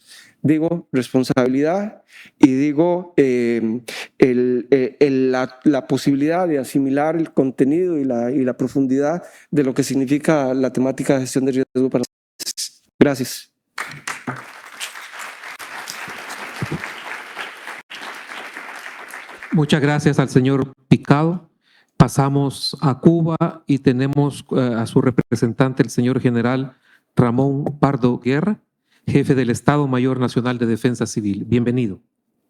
D: Digo responsabilidad y digo la posibilidad de asimilar el contenido y la profundidad de lo que significa la temática de gestión de riesgo para nosotros. Gracias.
A: Muchas gracias al señor Picado. Pasamos a Cuba y tenemos a su representante, el señor general Ramón Pardo Guerra, jefe del Estado Mayor Nacional de Defensa Civil. Bienvenido.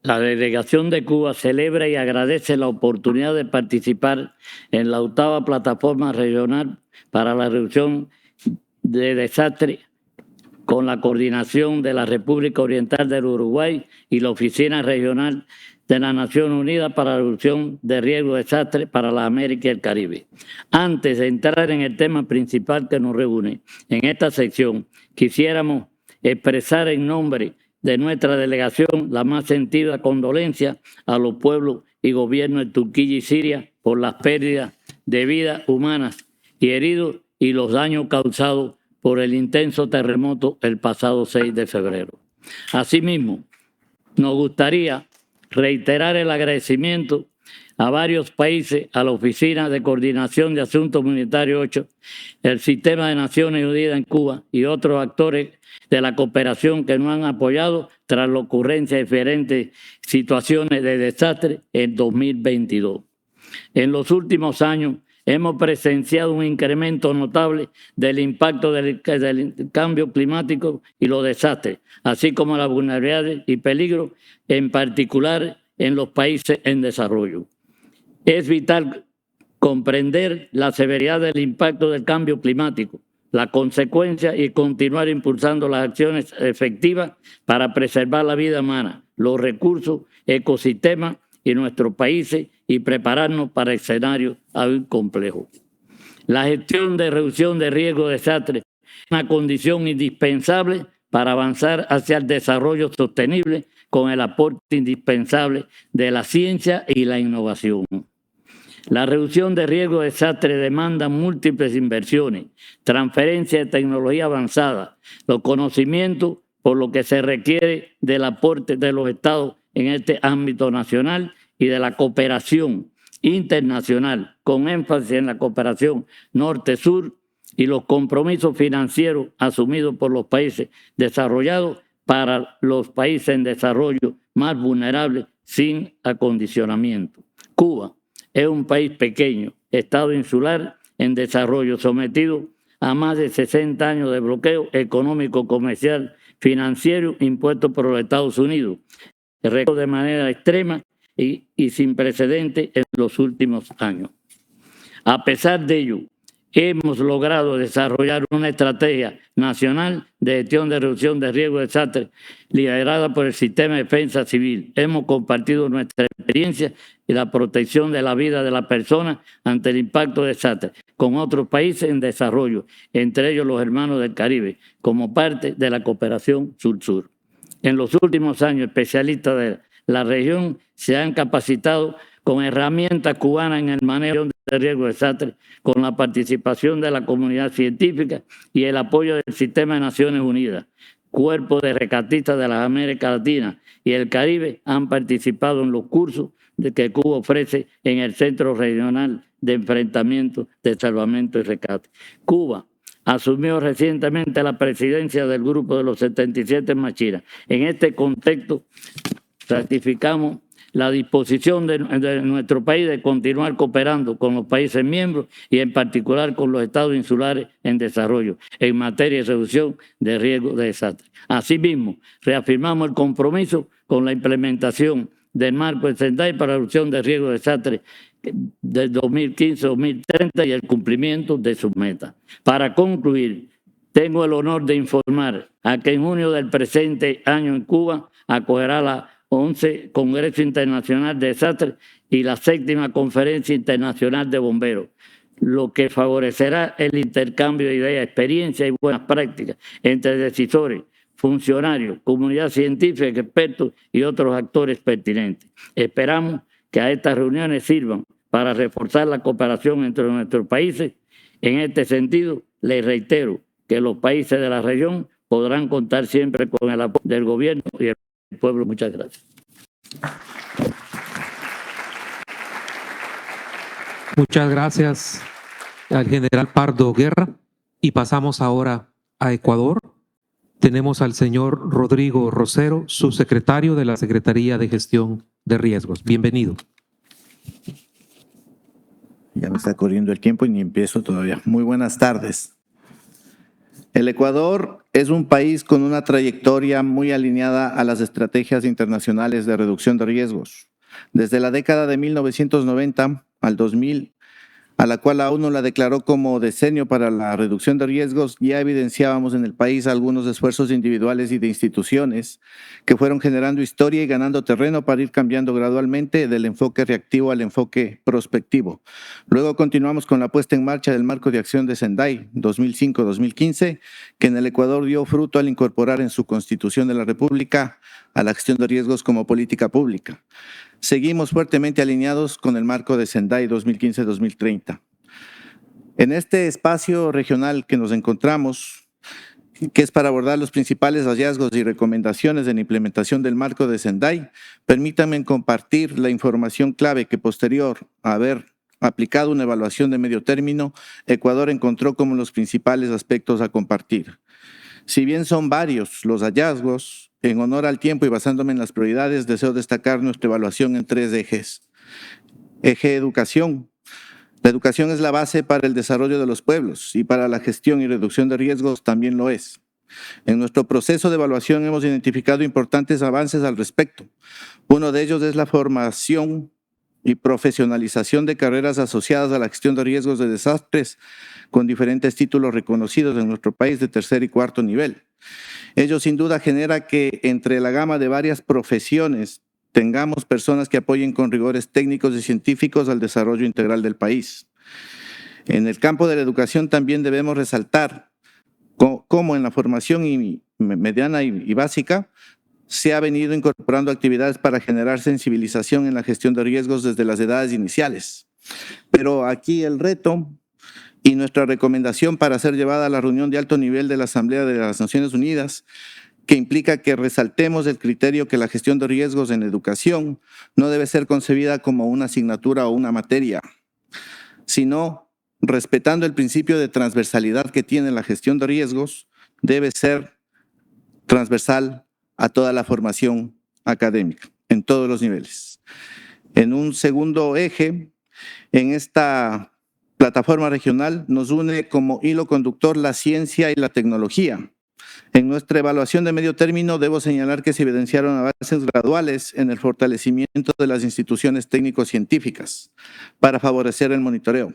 E: La delegación de Cuba celebra y agradece la oportunidad de participar en la 8ª plataforma regional para la reducción de desastres con la coordinación de la República Oriental del Uruguay y la Oficina Regional de la Nación Unida para la Reducción de Riesgo de Desastres para la América y el Caribe. Antes de entrar en el tema principal que nos reúne, en esta sección quisiéramos expresar en nombre de nuestra delegación la más sentida condolencia a los pueblos y gobiernos de Turquía y Siria por las pérdidas de vidas humanas y heridos y los daños causados por el intenso terremoto el pasado 6 de febrero. Asimismo, nos gustaría reiterar el agradecimiento a varios países, a la Oficina de Coordinación de Asuntos Humanitarios 8, el Sistema de Naciones Unidas en Cuba y otros actores de la cooperación que nos han apoyado tras la ocurrencia de diferentes situaciones de desastre en 2022. En los últimos años hemos presenciado un incremento notable del impacto del cambio climático y los desastres, así como las vulnerabilidades y peligros, en particular en los países en desarrollo. Es vital comprender la severidad del impacto del cambio climático, la consecuencia y continuar impulsando las acciones efectivas para preservar la vida humana, los recursos, ecosistemas y nuestros países y prepararnos para escenarios aún complejos. La gestión de reducción de riesgo de desastre es una condición indispensable para avanzar hacia el desarrollo sostenible con el aporte indispensable de la ciencia y la innovación. La reducción de riesgo de desastre demanda múltiples inversiones, transferencia de tecnología avanzada, los conocimientos, por lo que se requiere del aporte de los estados en este ámbito nacional y de la cooperación internacional, con énfasis en la cooperación norte-sur y los compromisos financieros asumidos por los países desarrollados para los países en desarrollo más vulnerables sin acondicionamiento. Cuba es un país pequeño, estado insular en desarrollo, sometido a más de 60 años de bloqueo económico, comercial, financiero impuesto por los Estados Unidos, de manera extrema y sin precedentes en los últimos años. A pesar de ello, hemos logrado desarrollar una estrategia nacional de gestión de reducción de riesgo de desastre liderada por el Sistema de Defensa Civil. Hemos compartido nuestra experiencia y la protección de la vida de las personas ante el impacto de desastre con otros países en desarrollo, entre ellos los hermanos del Caribe, como parte de la cooperación sur-sur. En los últimos años, especialistas de la región se han capacitado con herramientas cubanas en el manejo de riesgo de desastre, con la participación de la comunidad científica y el apoyo del Sistema de Naciones Unidas. Cuerpos de rescatistas de la América Latina y el Caribe han participado en los cursos que Cuba ofrece en el Centro Regional de Enfrentamiento, de Salvamento y Rescate. Cuba asumió recientemente la presidencia del Grupo de los 77 Machira. En este contexto, ratificamos la disposición de nuestro país de continuar cooperando con los países miembros y en particular con los estados insulares en desarrollo en materia de reducción de riesgo de desastre. Asimismo, reafirmamos el compromiso con la implementación del marco de Sendai para la reducción de riesgo de desastre del 2015-2030 y el cumplimiento de sus metas. Para concluir, tengo el honor de informar a que en junio del presente año en Cuba acogerá la 11 Congreso Internacional de Desastres y la 7ª Conferencia Internacional de Bomberos, lo que favorecerá el intercambio de ideas, experiencias y buenas prácticas entre decisores, funcionarios, comunidad científica, expertos y otros actores pertinentes. Esperamos que a estas reuniones sirvan para reforzar la cooperación entre nuestros países. En este sentido, les reitero que los países de la región podrán contar siempre con el apoyo del gobierno y el pueblo. Muchas gracias.
A: Muchas gracias al general Pardo Guerra. Y pasamos ahora a Ecuador. Tenemos al señor Rodrigo Rosero, subsecretario de la Secretaría de Gestión de Riesgos. Bienvenido.
F: Ya me está corriendo el tiempo y ni empiezo todavía. Muy buenas tardes. El Ecuador es un país con una trayectoria muy alineada a las estrategias internacionales de reducción de riesgos. Desde la década de 1990 al 2000, a la cual la ONU la declaró como decenio para la reducción de riesgos, ya evidenciábamos en el país algunos esfuerzos individuales y de instituciones que fueron generando historia y ganando terreno para ir cambiando gradualmente del enfoque reactivo al enfoque prospectivo. Luego continuamos con la puesta en marcha del Marco de Acción de Sendai 2005-2015, que en el Ecuador dio fruto al incorporar en su Constitución de la República a la gestión de riesgos como política pública. Seguimos fuertemente alineados con el marco de Sendai 2015-2030. En este espacio regional que nos encontramos, que es para abordar los principales hallazgos y recomendaciones en la implementación del marco de Sendai, permítanme compartir la información clave que posterior a haber aplicado una evaluación de medio término, Ecuador encontró como los principales aspectos a compartir. Si bien son varios los hallazgos, en honor al tiempo y basándome en las prioridades, deseo destacar nuestra evaluación en 3 ejes. Eje educación. La educación es la base para el desarrollo de los pueblos y para la gestión y reducción de riesgos también lo es. En nuestro proceso de evaluación hemos identificado importantes avances al respecto. Uno de ellos es la formación y profesionalización de carreras asociadas a la gestión de riesgos de desastres con diferentes títulos reconocidos en nuestro país de 3er y 4º nivel. Ello sin duda genera que entre la gama de varias profesiones tengamos personas que apoyen con rigores técnicos y científicos al desarrollo integral del país. En el campo de la educación también debemos resaltar cómo en la formación mediana y básica se ha venido incorporando actividades para generar sensibilización en la gestión de riesgos desde las edades iniciales. Pero aquí el reto y nuestra recomendación para ser llevada a la reunión de alto nivel de la Asamblea de las Naciones Unidas, que implica que resaltemos el criterio que la gestión de riesgos en educación no debe ser concebida como una asignatura o una materia, sino respetando el principio de transversalidad que tiene la gestión de riesgos, debe ser transversal a toda la formación académica, en todos los niveles. En un segundo eje, en esta plataforma regional nos une como hilo conductor la ciencia y la tecnología. En nuestra evaluación de medio término debo señalar que se evidenciaron avances graduales en el fortalecimiento de las instituciones técnico-científicas para favorecer el monitoreo,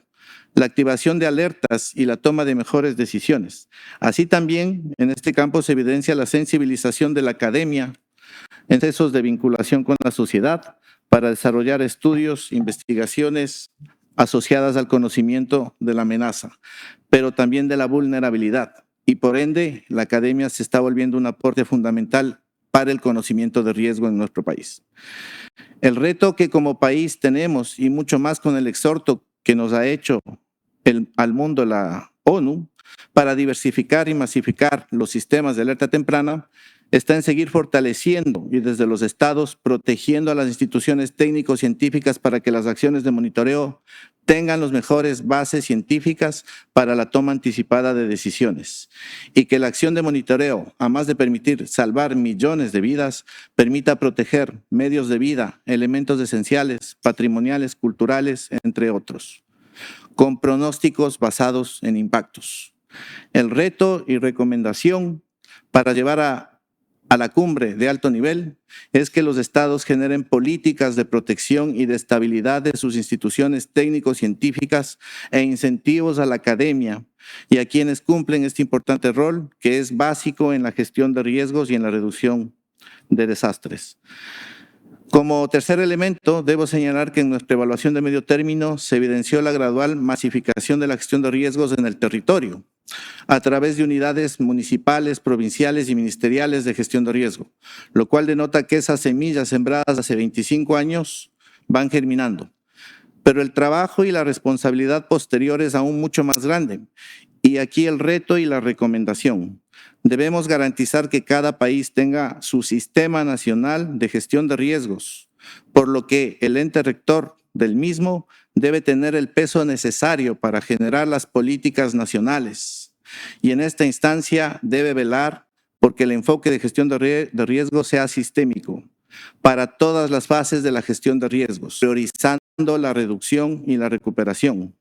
F: la activación de alertas y la toma de mejores decisiones. Así también en este campo se evidencia la sensibilización de la academia en procesos de vinculación con la sociedad para desarrollar estudios, investigaciones asociadas al conocimiento de la amenaza, pero también de la vulnerabilidad. Y por ende, la academia se está volviendo un aporte fundamental para el conocimiento de riesgo en nuestro país. El reto que como país tenemos, y mucho más con el exhorto que nos ha hecho al mundo la ONU, para diversificar y masificar los sistemas de alerta temprana, está en seguir fortaleciendo y desde los estados protegiendo a las instituciones técnico-científicas para que las acciones de monitoreo tengan las mejores bases científicas para la toma anticipada de decisiones y que la acción de monitoreo, además de permitir salvar millones de vidas, permita proteger medios de vida, elementos esenciales, patrimoniales, culturales, entre otros, con pronósticos basados en impactos. El reto y recomendación para llevar a a la cumbre de alto nivel es que los estados generen políticas de protección y de estabilidad de sus instituciones técnico-científicas e incentivos a la academia y a quienes cumplen este importante rol que es básico en la gestión de riesgos y en la reducción de desastres. Como tercer elemento, debo señalar que en nuestra evaluación de medio término se evidenció la gradual masificación de la gestión de riesgos en el territorio a través de unidades municipales, provinciales y ministeriales de gestión de riesgo, lo cual denota que esas semillas sembradas hace 25 años van germinando. Pero el trabajo y la responsabilidad posterior es aún mucho más grande. Y aquí el reto y la recomendación. Debemos garantizar que cada país tenga su sistema nacional de gestión de riesgos, por lo que el ente rector del mismo debe tener el peso necesario para generar las políticas nacionales. Y en esta instancia debe velar porque el enfoque de gestión de riesgos sea sistémico para todas las fases de la gestión de riesgos, priorizando la reducción y la recuperación.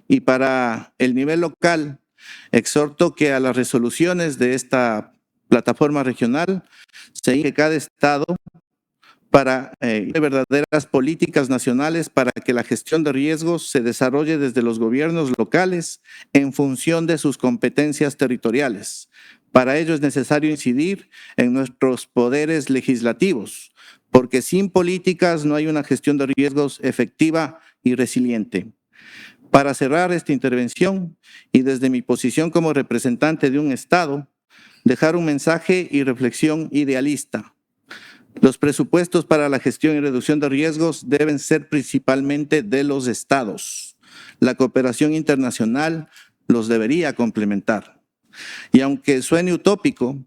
F: Y para el nivel local, exhorto que a las resoluciones de esta plataforma regional se indique cada estado para verdaderas políticas nacionales para que la gestión de riesgos se desarrolle desde los gobiernos locales en función de sus competencias territoriales. Para ello es necesario incidir en nuestros poderes legislativos, porque sin políticas no hay una gestión de riesgos efectiva y resiliente. Para cerrar esta intervención y desde mi posición como representante de un Estado, dejar un mensaje y reflexión idealista. Los presupuestos para la gestión y reducción de riesgos deben ser principalmente de los estados. La cooperación internacional los debería complementar. Y aunque suene utópico,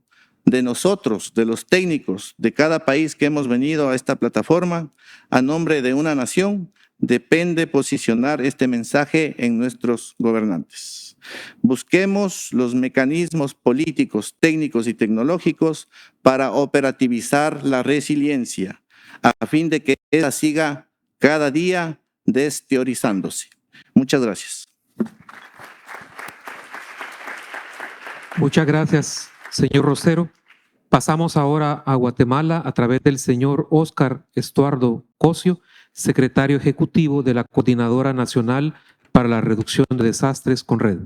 F: de nosotros, de los técnicos de cada país que hemos venido a esta plataforma, a nombre de una nación, depende posicionar este mensaje en nuestros gobernantes. Busquemos los mecanismos políticos, técnicos y tecnológicos para operativizar la resiliencia, a fin de que ella siga cada día desteorizándose. Muchas gracias.
A: Muchas gracias, señor Rosero. Pasamos ahora a Guatemala a través del señor Óscar Estuardo Cosio, secretario ejecutivo de la Coordinadora Nacional para la Reducción de Desastres, CONRED.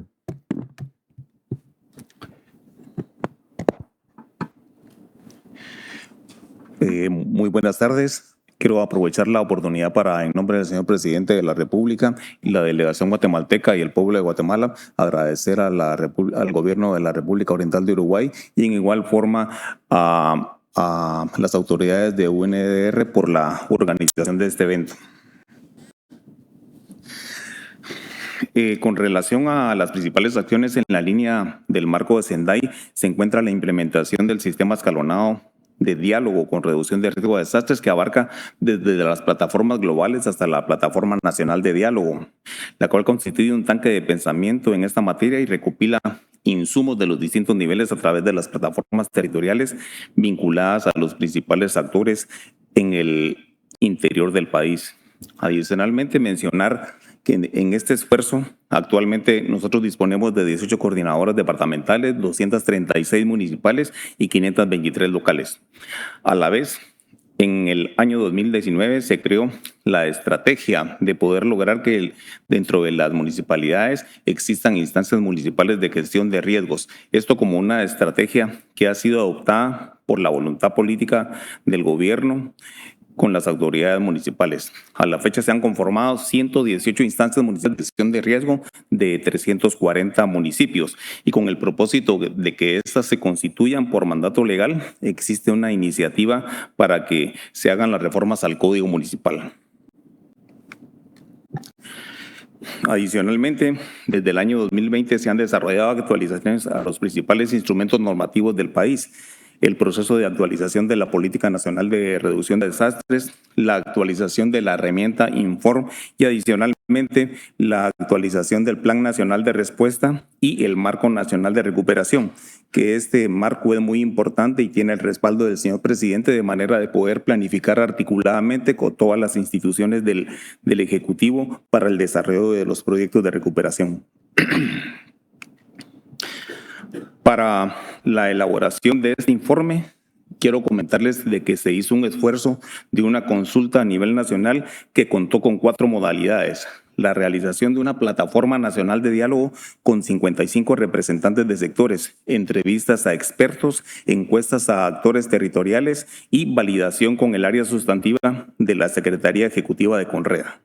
G: Muy buenas tardes. Quiero aprovechar la oportunidad para, en nombre del señor presidente de la República y la delegación guatemalteca y el pueblo de Guatemala, agradecer al gobierno de la República Oriental de Uruguay y en igual forma a las autoridades de UNDR por la organización de este evento. Con relación a las principales acciones en la línea del marco de Sendai, se encuentra la implementación del sistema escalonado de diálogo con reducción de riesgo de desastres que abarca desde las plataformas globales hasta la plataforma nacional de diálogo, la cual constituye un tanque de pensamiento en esta materia y recopila insumos de los distintos niveles a través de las plataformas territoriales vinculadas a los principales actores en el interior del país. Adicionalmente, mencionar que en este esfuerzo actualmente nosotros disponemos de 18 coordinadoras departamentales, 236 municipales y 523 locales. A la vez, en el año 2019 se creó la estrategia de poder lograr que dentro de las municipalidades existan instancias municipales de gestión de riesgos. Esto como una estrategia que ha sido adoptada por la voluntad política del gobierno con las autoridades municipales. A la fecha se han conformado 118 instancias municipales de gestión de riesgo de 340 municipios y con el propósito de que éstas se constituyan por mandato legal, existe una iniciativa para que se hagan las reformas al Código Municipal. Adicionalmente, desde el año 2020 se han desarrollado actualizaciones a los principales instrumentos normativos del país. El proceso de actualización de la Política Nacional de Reducción de Desastres, la actualización de la herramienta Inform y adicionalmente la actualización del Plan Nacional de Respuesta y el Marco Nacional de Recuperación, que este marco es muy importante y tiene el respaldo del señor presidente de manera de poder planificar articuladamente con todas las instituciones del Ejecutivo para el desarrollo de los proyectos de recuperación. Para la elaboración de este informe, quiero comentarles de que se hizo un esfuerzo de una consulta a nivel nacional que contó con 4 modalidades. La realización de una plataforma nacional de diálogo con 55 representantes de sectores, entrevistas a expertos, encuestas a actores territoriales y validación con el área sustantiva de la Secretaría Ejecutiva de Conrea.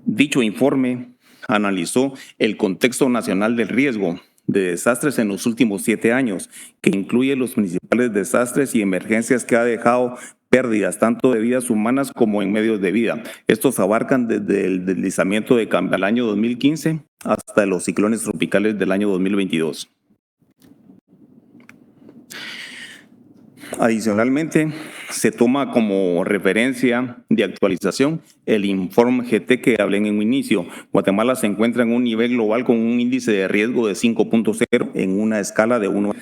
G: Dicho informe analizó el contexto nacional del riesgo de desastres en los últimos 7 años, que incluye los principales desastres y emergencias que ha dejado pérdidas tanto de vidas humanas como en medios de vida. Estos abarcan desde el deslizamiento de Cambia al año 2015 hasta los ciclones tropicales del año 2022. Adicionalmente, se toma como referencia de actualización el informe GT que hablé en un inicio. Guatemala se encuentra en un nivel global con un índice de riesgo de 5.0 en una escala de 1.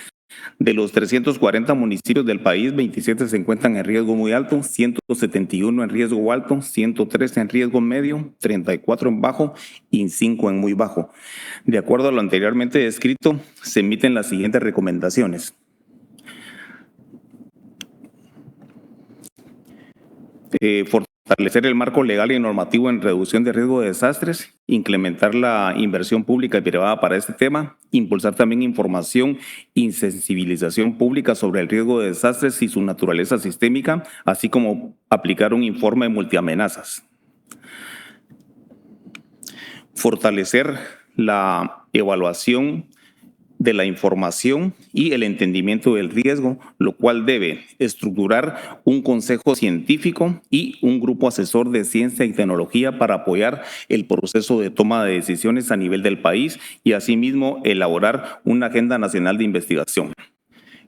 G: De los 340 municipios del país, 27 se encuentran en riesgo muy alto, 171 en riesgo alto, 113 en riesgo medio, 34 en bajo y 5 en muy bajo. De acuerdo a lo anteriormente descrito, se emiten las siguientes recomendaciones. Fortalecer el marco legal y normativo en reducción de riesgo de desastres, incrementar la inversión pública y privada para este tema, impulsar también información y sensibilización pública sobre el riesgo de desastres y su naturaleza sistémica, así como aplicar un informe de multiamenazas. Fortalecer la evaluación de la información y el entendimiento del riesgo, lo cual debe estructurar un consejo científico y un grupo asesor de ciencia y tecnología para apoyar el proceso de toma de decisiones a nivel del país y asimismo elaborar una agenda nacional de investigación.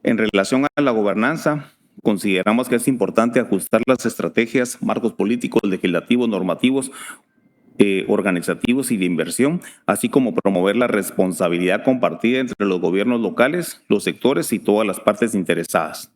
G: En relación a la gobernanza, consideramos que es importante ajustar las estrategias, marcos políticos, legislativos, normativos, organizativos y de inversión, así como promover la responsabilidad compartida entre los gobiernos locales, los sectores y todas las partes interesadas.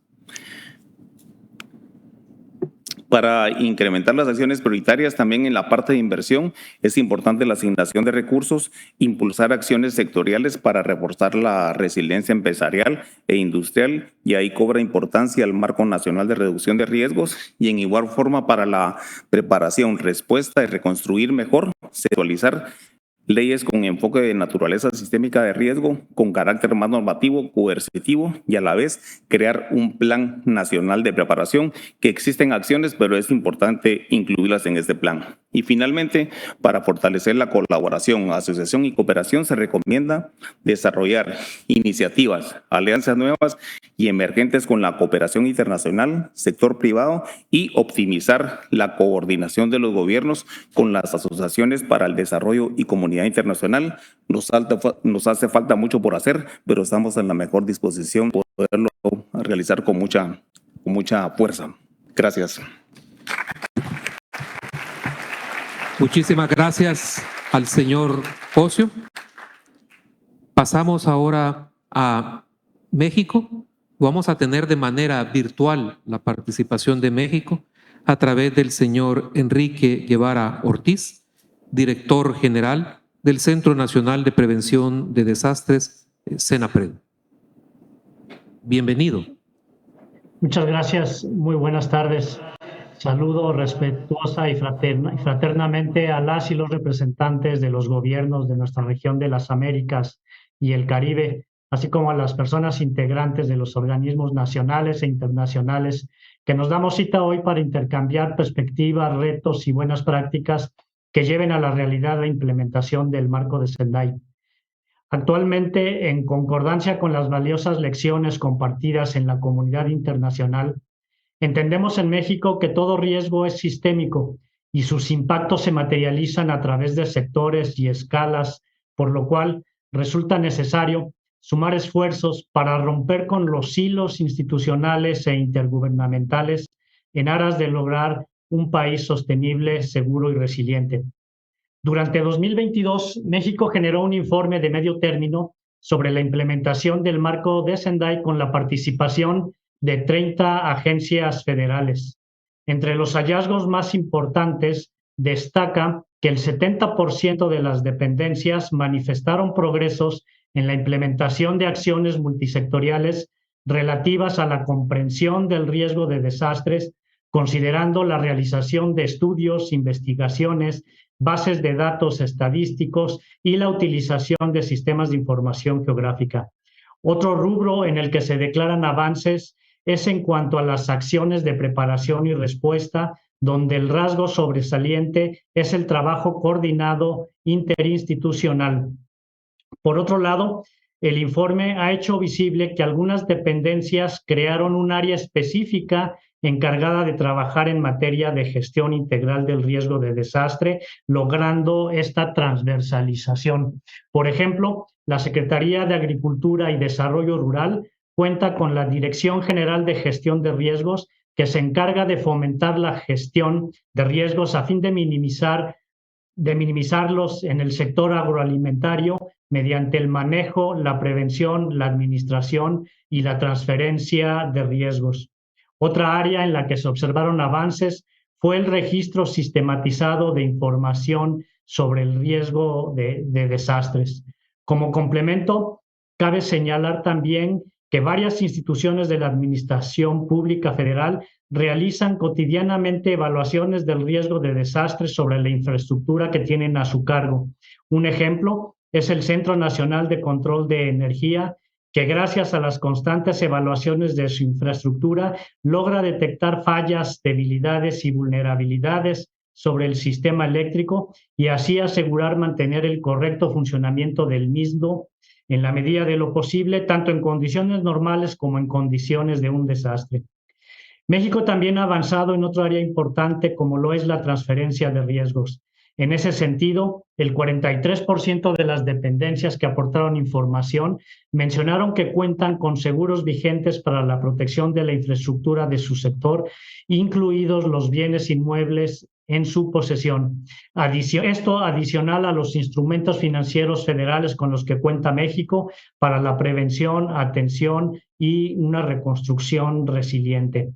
G: Para incrementar las acciones prioritarias también en la parte de inversión, es importante la asignación de recursos, impulsar acciones sectoriales para reforzar la resiliencia empresarial e industrial, y ahí cobra importancia el Marco Nacional de Reducción de Riesgos, y en igual forma para la preparación, respuesta y reconstruir mejor, actualizar leyes con enfoque de naturaleza sistémica de riesgo, con carácter más normativo, coercitivo y a la vez crear un plan nacional de preparación, que existen acciones, pero es importante incluirlas en este plan. Y finalmente, para fortalecer la colaboración, asociación y cooperación, se recomienda desarrollar iniciativas, alianzas nuevas y emergentes con la cooperación internacional, sector privado y optimizar la coordinación de los gobiernos con las asociaciones para el desarrollo y comunidad internacional. Nos hace falta mucho por hacer, pero estamos en la mejor disposición de poderlo realizar con mucha fuerza. Gracias.
A: Muchísimas gracias al señor Ocio. Pasamos ahora a México. Vamos a tener de manera virtual la participación de México a través del señor Enrique Guevara Ortiz, director general del Centro Nacional de Prevención de Desastres, CENAPRED. Bienvenido.
H: Muchas gracias. Muy buenas tardes. Saludo respetuosa y fraternamente a las y los representantes de los gobiernos de nuestra región de las Américas y el Caribe, así como a las personas integrantes de los organismos nacionales e internacionales que nos damos cita hoy para intercambiar perspectivas, retos y buenas prácticas que lleven a la realidad la implementación del Marco de Sendai. Actualmente, en concordancia con las valiosas lecciones compartidas en la comunidad internacional, entendemos en México que todo riesgo es sistémico y sus impactos se materializan a través de sectores y escalas, por lo cual resulta necesario sumar esfuerzos para romper con los hilos institucionales e intergubernamentales en aras de lograr un país sostenible, seguro y resiliente. Durante 2022, México generó un informe de medio término sobre la implementación del Marco de Sendai con la participación de 30 agencias federales. Entre los hallazgos más importantes, destaca que el 70% de las dependencias manifestaron progresos en la implementación de acciones multisectoriales relativas a la comprensión del riesgo de desastres, considerando la realización de estudios, investigaciones, bases de datos estadísticos y la utilización de sistemas de información geográfica. Otro rubro en el que se declaran avances es en cuanto a las acciones de preparación y respuesta, donde el rasgo sobresaliente es el trabajo coordinado interinstitucional. Por otro lado, el informe ha hecho visible que algunas dependencias crearon un área específica encargada de trabajar en materia de gestión integral del riesgo de desastre, logrando esta transversalización. Por ejemplo, la Secretaría de Agricultura y Desarrollo Rural cuenta con la Dirección General de Gestión de Riesgos, que se encarga de fomentar la gestión de riesgos a fin de minimizarlos en el sector agroalimentario mediante el manejo, la prevención, la administración y la transferencia de riesgos. Otra área en la que se observaron avances fue el registro sistematizado de información sobre el riesgo de desastres. Como complemento, cabe señalar también que varias instituciones de la Administración Pública Federal realizan cotidianamente evaluaciones del riesgo de desastres sobre la infraestructura que tienen a su cargo. Un ejemplo es el Centro Nacional de Control de Energía, que gracias a las constantes evaluaciones de su infraestructura logra detectar fallas, debilidades y vulnerabilidades sobre el sistema eléctrico y así asegurar mantener el correcto funcionamiento del mismo en la medida de lo posible, tanto en condiciones normales como en condiciones de un desastre. México también ha avanzado en otra área importante como lo es la transferencia de riesgos. En ese sentido, el 43% de las dependencias que aportaron información mencionaron que cuentan con seguros vigentes para la protección de la infraestructura de su sector, incluidos los bienes inmuebles en su posesión. Esto adicional a los instrumentos financieros federales con los que cuenta México para la prevención, atención y una reconstrucción resiliente.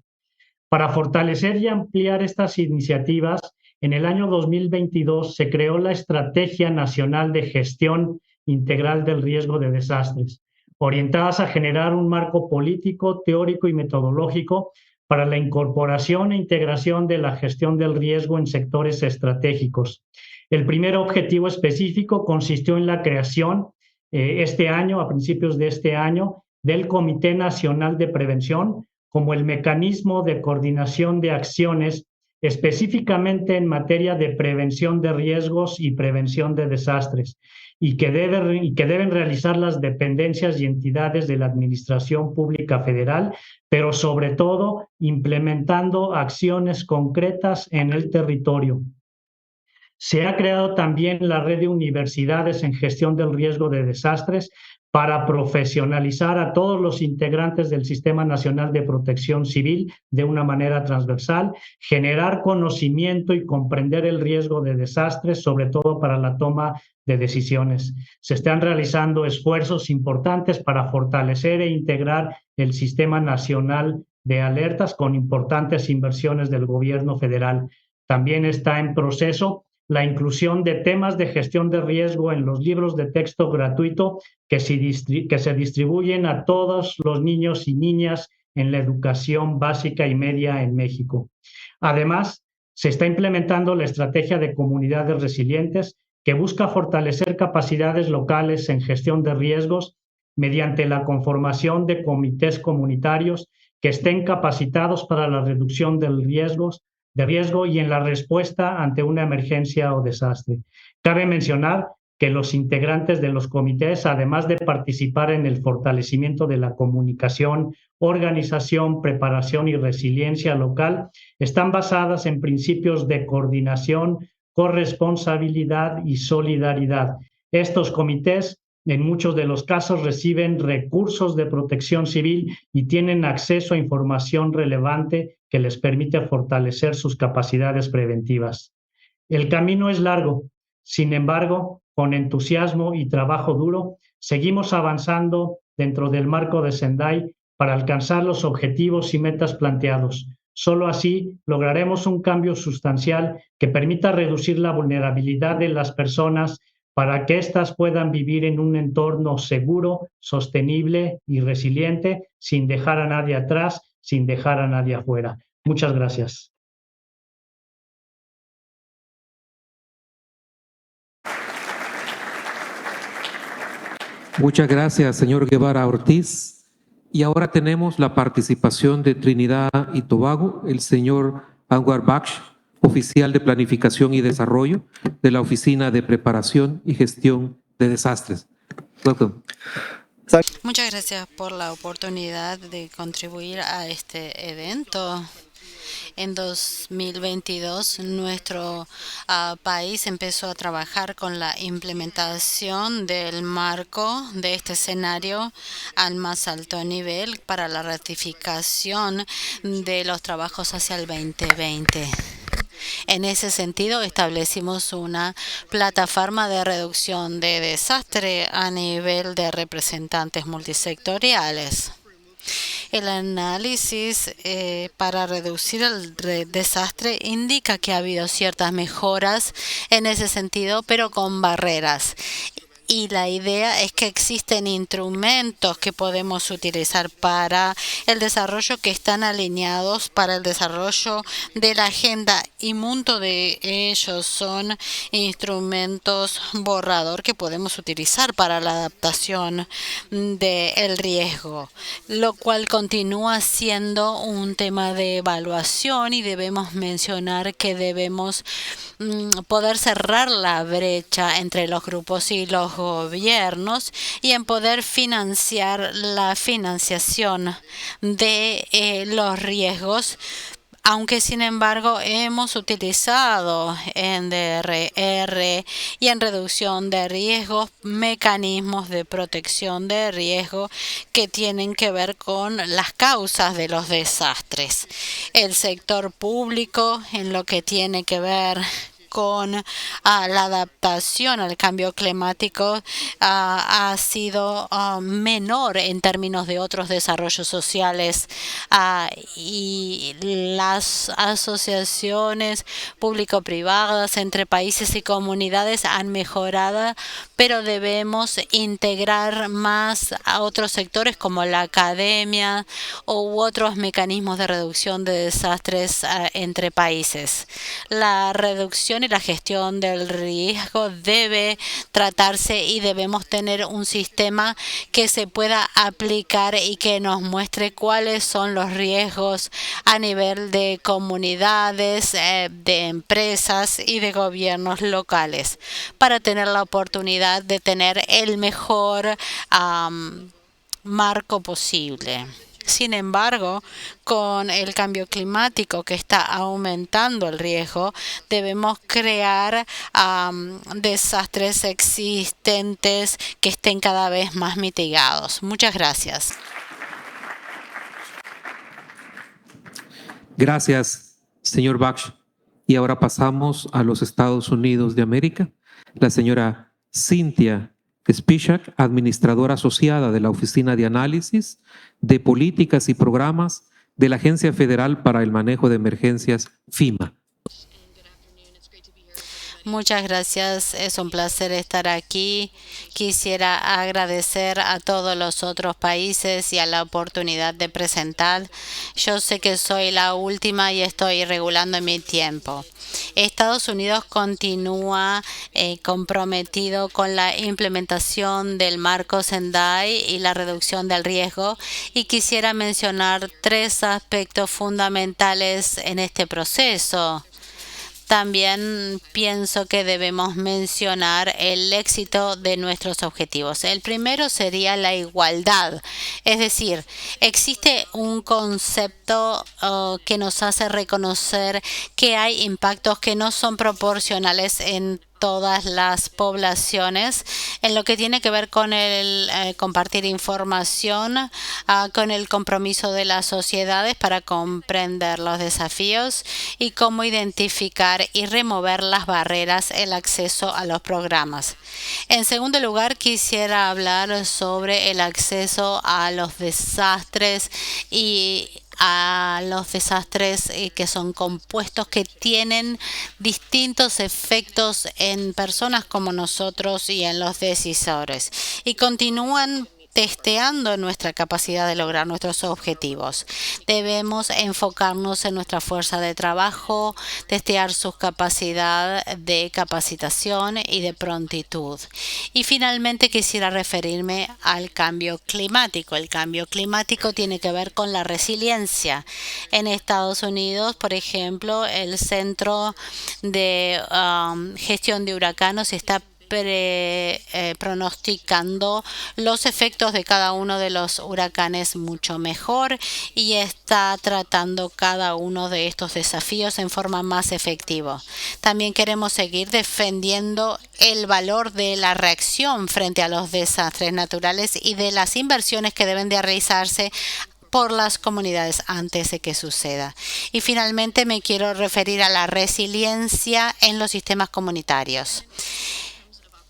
H: Para fortalecer y ampliar estas iniciativas, en el año 2022 se creó la Estrategia Nacional de Gestión Integral del Riesgo de Desastres, orientadas a generar un marco político, teórico y metodológico para la incorporación e integración de la gestión del riesgo en sectores estratégicos. El primer objetivo específico consistió en la creación este año, a principios de este año, del Comité Nacional de Prevención como el mecanismo de coordinación de acciones específicamente en materia de prevención de riesgos y prevención de desastres, y que deben realizar las dependencias y entidades de la Administración Pública Federal, pero sobre todo implementando acciones concretas en el territorio. Se ha creado también la red de universidades en gestión del riesgo de desastres para profesionalizar a todos los integrantes del Sistema Nacional de Protección Civil de una manera transversal, generar conocimiento y comprender el riesgo de desastres, sobre todo para la toma de decisiones. Se están realizando esfuerzos importantes para fortalecer e integrar el Sistema Nacional de Alertas con importantes inversiones del gobierno federal. También está en proceso la inclusión de temas de gestión de riesgo en los libros de texto gratuito que se distribuyen a todos los niños y niñas en la educación básica y media en México. Además, se está implementando la estrategia de comunidades resilientes que busca fortalecer capacidades locales en gestión de riesgos mediante la conformación de comités comunitarios que estén capacitados para la reducción del riesgo y en la respuesta ante una emergencia o desastre. Cabe mencionar que los integrantes de los comités, además de participar en el fortalecimiento de la comunicación, organización, preparación y resiliencia local, están basadas en principios de coordinación, corresponsabilidad y solidaridad. Estos comités, en muchos de los casos, reciben recursos de protección civil y tienen acceso a información relevante que les permite fortalecer sus capacidades preventivas. El camino es largo, sin embargo, con entusiasmo y trabajo duro, seguimos avanzando dentro del marco de Sendai para alcanzar los objetivos y metas planteados. Solo así lograremos un cambio sustancial que permita reducir la vulnerabilidad de las personas para que éstas puedan vivir en un entorno seguro, sostenible y resiliente, sin dejar a nadie atrás, sin dejar a nadie afuera. Muchas gracias.
A: Muchas gracias, señor Guevara Ortiz. Y ahora tenemos la participación de Trinidad y Tobago, el señor Anwar Baksh, oficial de Planificación y Desarrollo de la Oficina de Preparación y Gestión de Desastres. Welcome.
C: Muchas gracias por la oportunidad de contribuir a este evento. En 2022, nuestro país empezó a trabajar con la implementación del marco de este escenario al más alto nivel para la ratificación de los trabajos hacia el 2020. En ese sentido, establecimos una plataforma de reducción de desastre a nivel de representantes multisectoriales. El análisis para reducir el desastre indica que ha habido ciertas mejoras en ese sentido, pero con barreras. Y la idea es que existen instrumentos que podemos utilizar para el desarrollo que están alineados para el desarrollo de la agenda, y muchos de ellos son instrumentos borrador que podemos utilizar para la adaptación del riesgo, lo cual continúa siendo un tema de evaluación, y debemos mencionar que debemos poder cerrar la brecha entre los grupos y los gobiernos y en poder financiar la financiación de los riesgos, aunque sin embargo hemos utilizado en DRR y en reducción de riesgos mecanismos de protección de riesgo que tienen que ver con las causas de los desastres. El sector público, en lo que tiene que ver con la adaptación al cambio climático, ha sido menor en términos de otros desarrollos sociales, y las asociaciones público-privadas entre países y comunidades han mejorado, pero debemos integrar más a otros sectores como la academia u otros mecanismos de reducción de desastres entre países. La reducción y la gestión del riesgo debe tratarse, y debemos tener un sistema que se pueda aplicar y que nos muestre cuáles son los riesgos a nivel de comunidades, de empresas y de gobiernos locales, para tener la oportunidad de tener el mejor marco posible. Sin embargo, con el cambio climático que está aumentando el riesgo, debemos crear desastres existentes que estén cada vez más mitigados. Muchas gracias.
A: Gracias, señor Baksh. Y ahora pasamos a los Estados Unidos de América. La señora Cynthia Spisak, administradora asociada de la Oficina de Análisis de Políticas y Programas de la Agencia Federal para el Manejo de Emergencias, FEMA.
C: Muchas gracias, es un placer estar aquí. Quisiera agradecer a todos los otros países y a la oportunidad de presentar. Yo sé que soy la última y estoy regulando mi tiempo. Estados Unidos continúa comprometido con la implementación del marco Sendai y la reducción del riesgo, y quisiera mencionar 3 aspectos fundamentales en este proceso. También pienso que debemos mencionar el éxito de nuestros objetivos. El primero sería la igualdad, es decir, existe un concepto que nos hace reconocer que hay impactos que no son proporcionales en todas las poblaciones, en lo que tiene que ver con el compartir información, con el compromiso de las sociedades para comprender los desafíos y cómo identificar y remover las barreras el acceso a los programas. En segundo lugar, quisiera hablar sobre el acceso a los desastres y a los desastres que son compuestos que tienen distintos efectos en personas como nosotros y en los decisores, y continúan testeando nuestra capacidad de lograr nuestros objetivos. Debemos enfocarnos en nuestra fuerza de trabajo, testear su capacidad de capacitación y de prontitud. Y finalmente quisiera referirme al cambio climático. El cambio climático tiene que ver con la resiliencia. En Estados Unidos, por ejemplo, el Centro de Gestión de Huracanes está pronosticando los efectos de cada uno de los huracanes mucho mejor y está tratando cada uno de estos desafíos en forma más efectiva. También queremos seguir defendiendo el valor de la reacción frente a los desastres naturales y de las inversiones que deben de realizarse por las comunidades antes de que suceda. Y finalmente me quiero referir a la resiliencia en los sistemas comunitarios.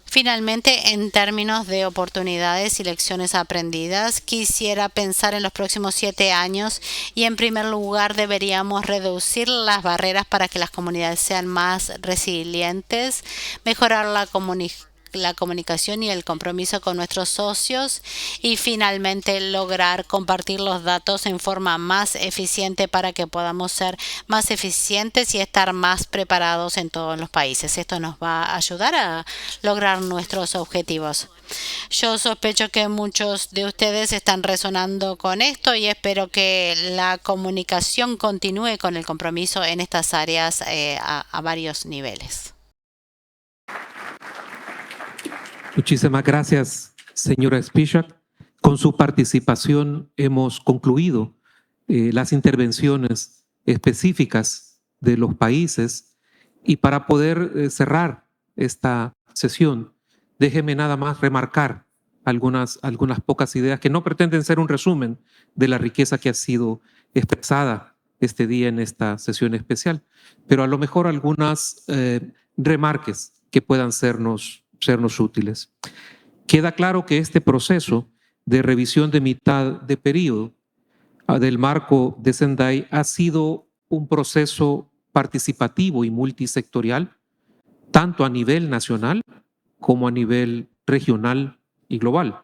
C: Finalmente, en términos de oportunidades y lecciones aprendidas, quisiera pensar en los próximos 7 años y en primer lugar deberíamos reducir las barreras para que las comunidades sean más resilientes, mejorar la comunicación y el compromiso con nuestros socios y finalmente lograr compartir los datos en forma más eficiente para que podamos ser más eficientes y estar más preparados en todos los países. Esto nos va a ayudar a lograr nuestros objetivos. Yo sospecho que muchos de ustedes están resonando con esto y espero que la comunicación continúe con el compromiso en estas áreas a varios niveles.
A: Muchísimas gracias, señora Spisak. Con su participación hemos concluido las intervenciones específicas de los países y para poder cerrar esta sesión, déjeme nada más remarcar algunas pocas ideas que no pretenden ser un resumen de la riqueza que ha sido expresada este día en esta sesión especial, pero a lo mejor algunas remarques que puedan sernos útiles. Queda claro que este proceso de revisión de mitad de periodo del marco de Sendai ha sido un proceso participativo y multisectorial, tanto a nivel nacional como a nivel regional y global.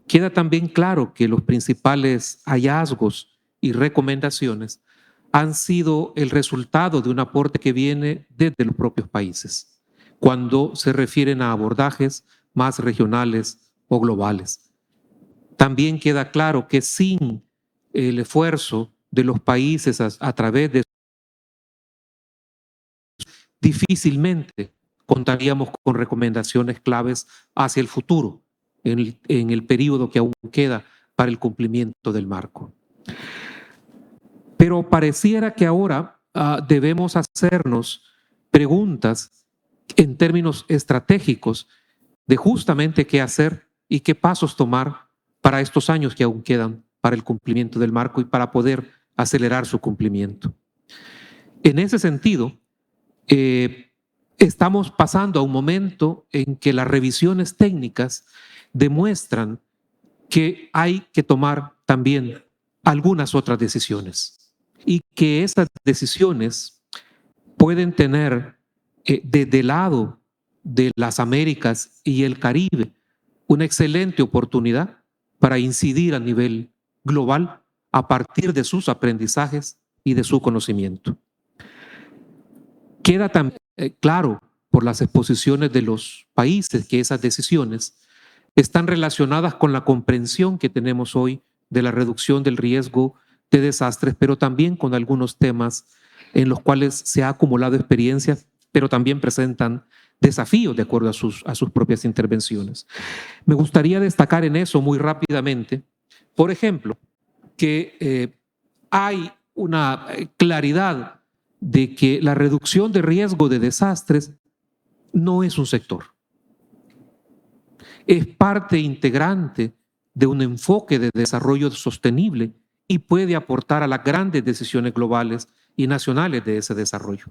A: Queda también claro que los principales hallazgos y recomendaciones han sido el resultado de un aporte que viene desde los propios países, cuando se refieren a abordajes más regionales o globales. También queda claro que sin el esfuerzo de los países a través de difícilmente contaríamos con recomendaciones claves hacia el futuro, en el periodo que aún queda para el cumplimiento del marco. Pero pareciera que ahora debemos hacernos preguntas en términos estratégicos de justamente qué hacer y qué pasos tomar para estos años que aún quedan para el cumplimiento del marco y para poder acelerar su cumplimiento. En ese sentido, estamos pasando a un momento en que las revisiones técnicas demuestran que hay que tomar también algunas otras decisiones y que esas decisiones pueden tener desde el lado de las Américas y el Caribe una excelente oportunidad para incidir a nivel global a partir de sus aprendizajes y de su conocimiento. Queda también claro por las exposiciones de los países que esas decisiones están relacionadas con la comprensión que tenemos hoy de la reducción del riesgo de desastres, pero también con algunos temas en los cuales se ha acumulado experiencia, pero también presentan desafíos de acuerdo a sus propias intervenciones. Me gustaría destacar en eso muy rápidamente, por ejemplo, que hay una claridad de que la reducción de riesgo de desastres no es un sector. Es parte integrante de un enfoque de desarrollo sostenible y puede aportar a las grandes decisiones globales y nacionales de ese desarrollo.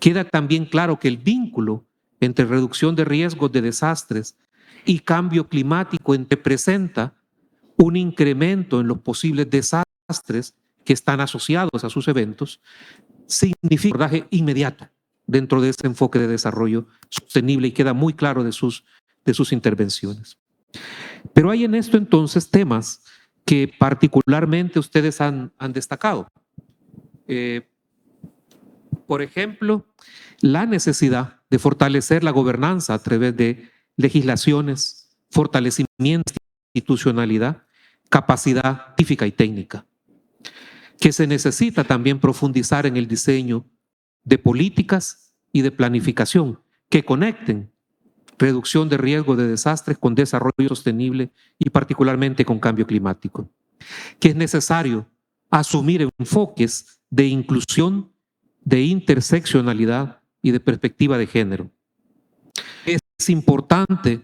A: Queda también claro que el vínculo entre reducción de riesgos de desastres y cambio climático representa un incremento en los posibles desastres que están asociados a sus eventos, significa un abordaje inmediato dentro de ese enfoque de desarrollo sostenible y queda muy claro de sus intervenciones. Pero hay en esto entonces temas que particularmente ustedes han destacado. Por ejemplo, la necesidad de fortalecer la gobernanza a través de legislaciones, fortalecimiento de institucionalidad, capacidad científica y técnica, que se necesita también profundizar en el diseño de políticas y de planificación que conecten reducción de riesgo de desastres con desarrollo sostenible y particularmente con cambio climático, que es necesario asumir enfoques de inclusión, de interseccionalidad y de perspectiva de género. Es importante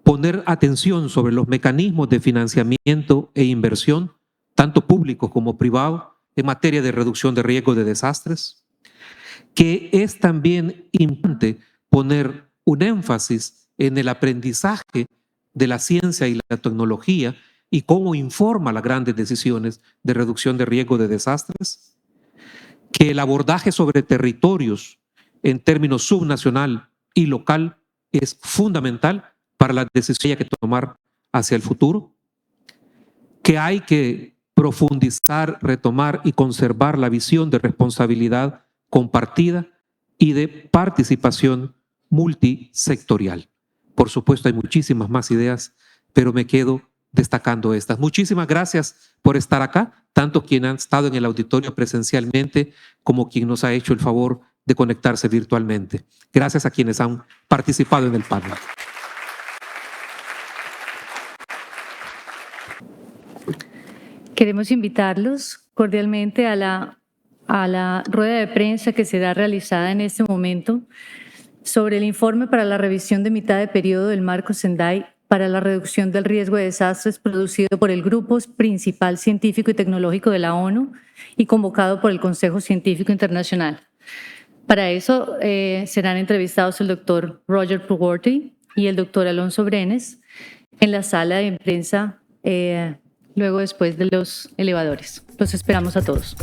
A: poner atención sobre los mecanismos de financiamiento e inversión, tanto públicos como privados, en materia de reducción de riesgo de desastres, que es también importante poner un énfasis en el aprendizaje de la ciencia y la tecnología y cómo informa las grandes decisiones de reducción de riesgo de desastres, que el abordaje sobre territorios en términos subnacional y local es fundamental para la decisión que hay que tomar hacia el futuro, que hay que profundizar, retomar y conservar la visión de responsabilidad compartida y de participación multisectorial. Por supuesto, hay muchísimas más ideas, pero me quedo destacando estas. Muchísimas gracias por estar acá, tanto quien ha estado en el auditorio presencialmente como quien nos ha hecho el favor de conectarse virtualmente. Gracias a quienes han participado en el panel.
I: Queremos invitarlos cordialmente a la rueda de prensa que será realizada en este momento sobre el informe para la revisión de mitad de periodo del Marco Sendai para la reducción del riesgo de desastres producido por el Grupo Principal Científico y Tecnológico de la ONU y convocado por el Consejo Científico Internacional. Para eso serán entrevistados el doctor Roger Puworthy y el doctor Alonso Brenes en la sala de prensa luego después de los elevadores. Los esperamos a todos.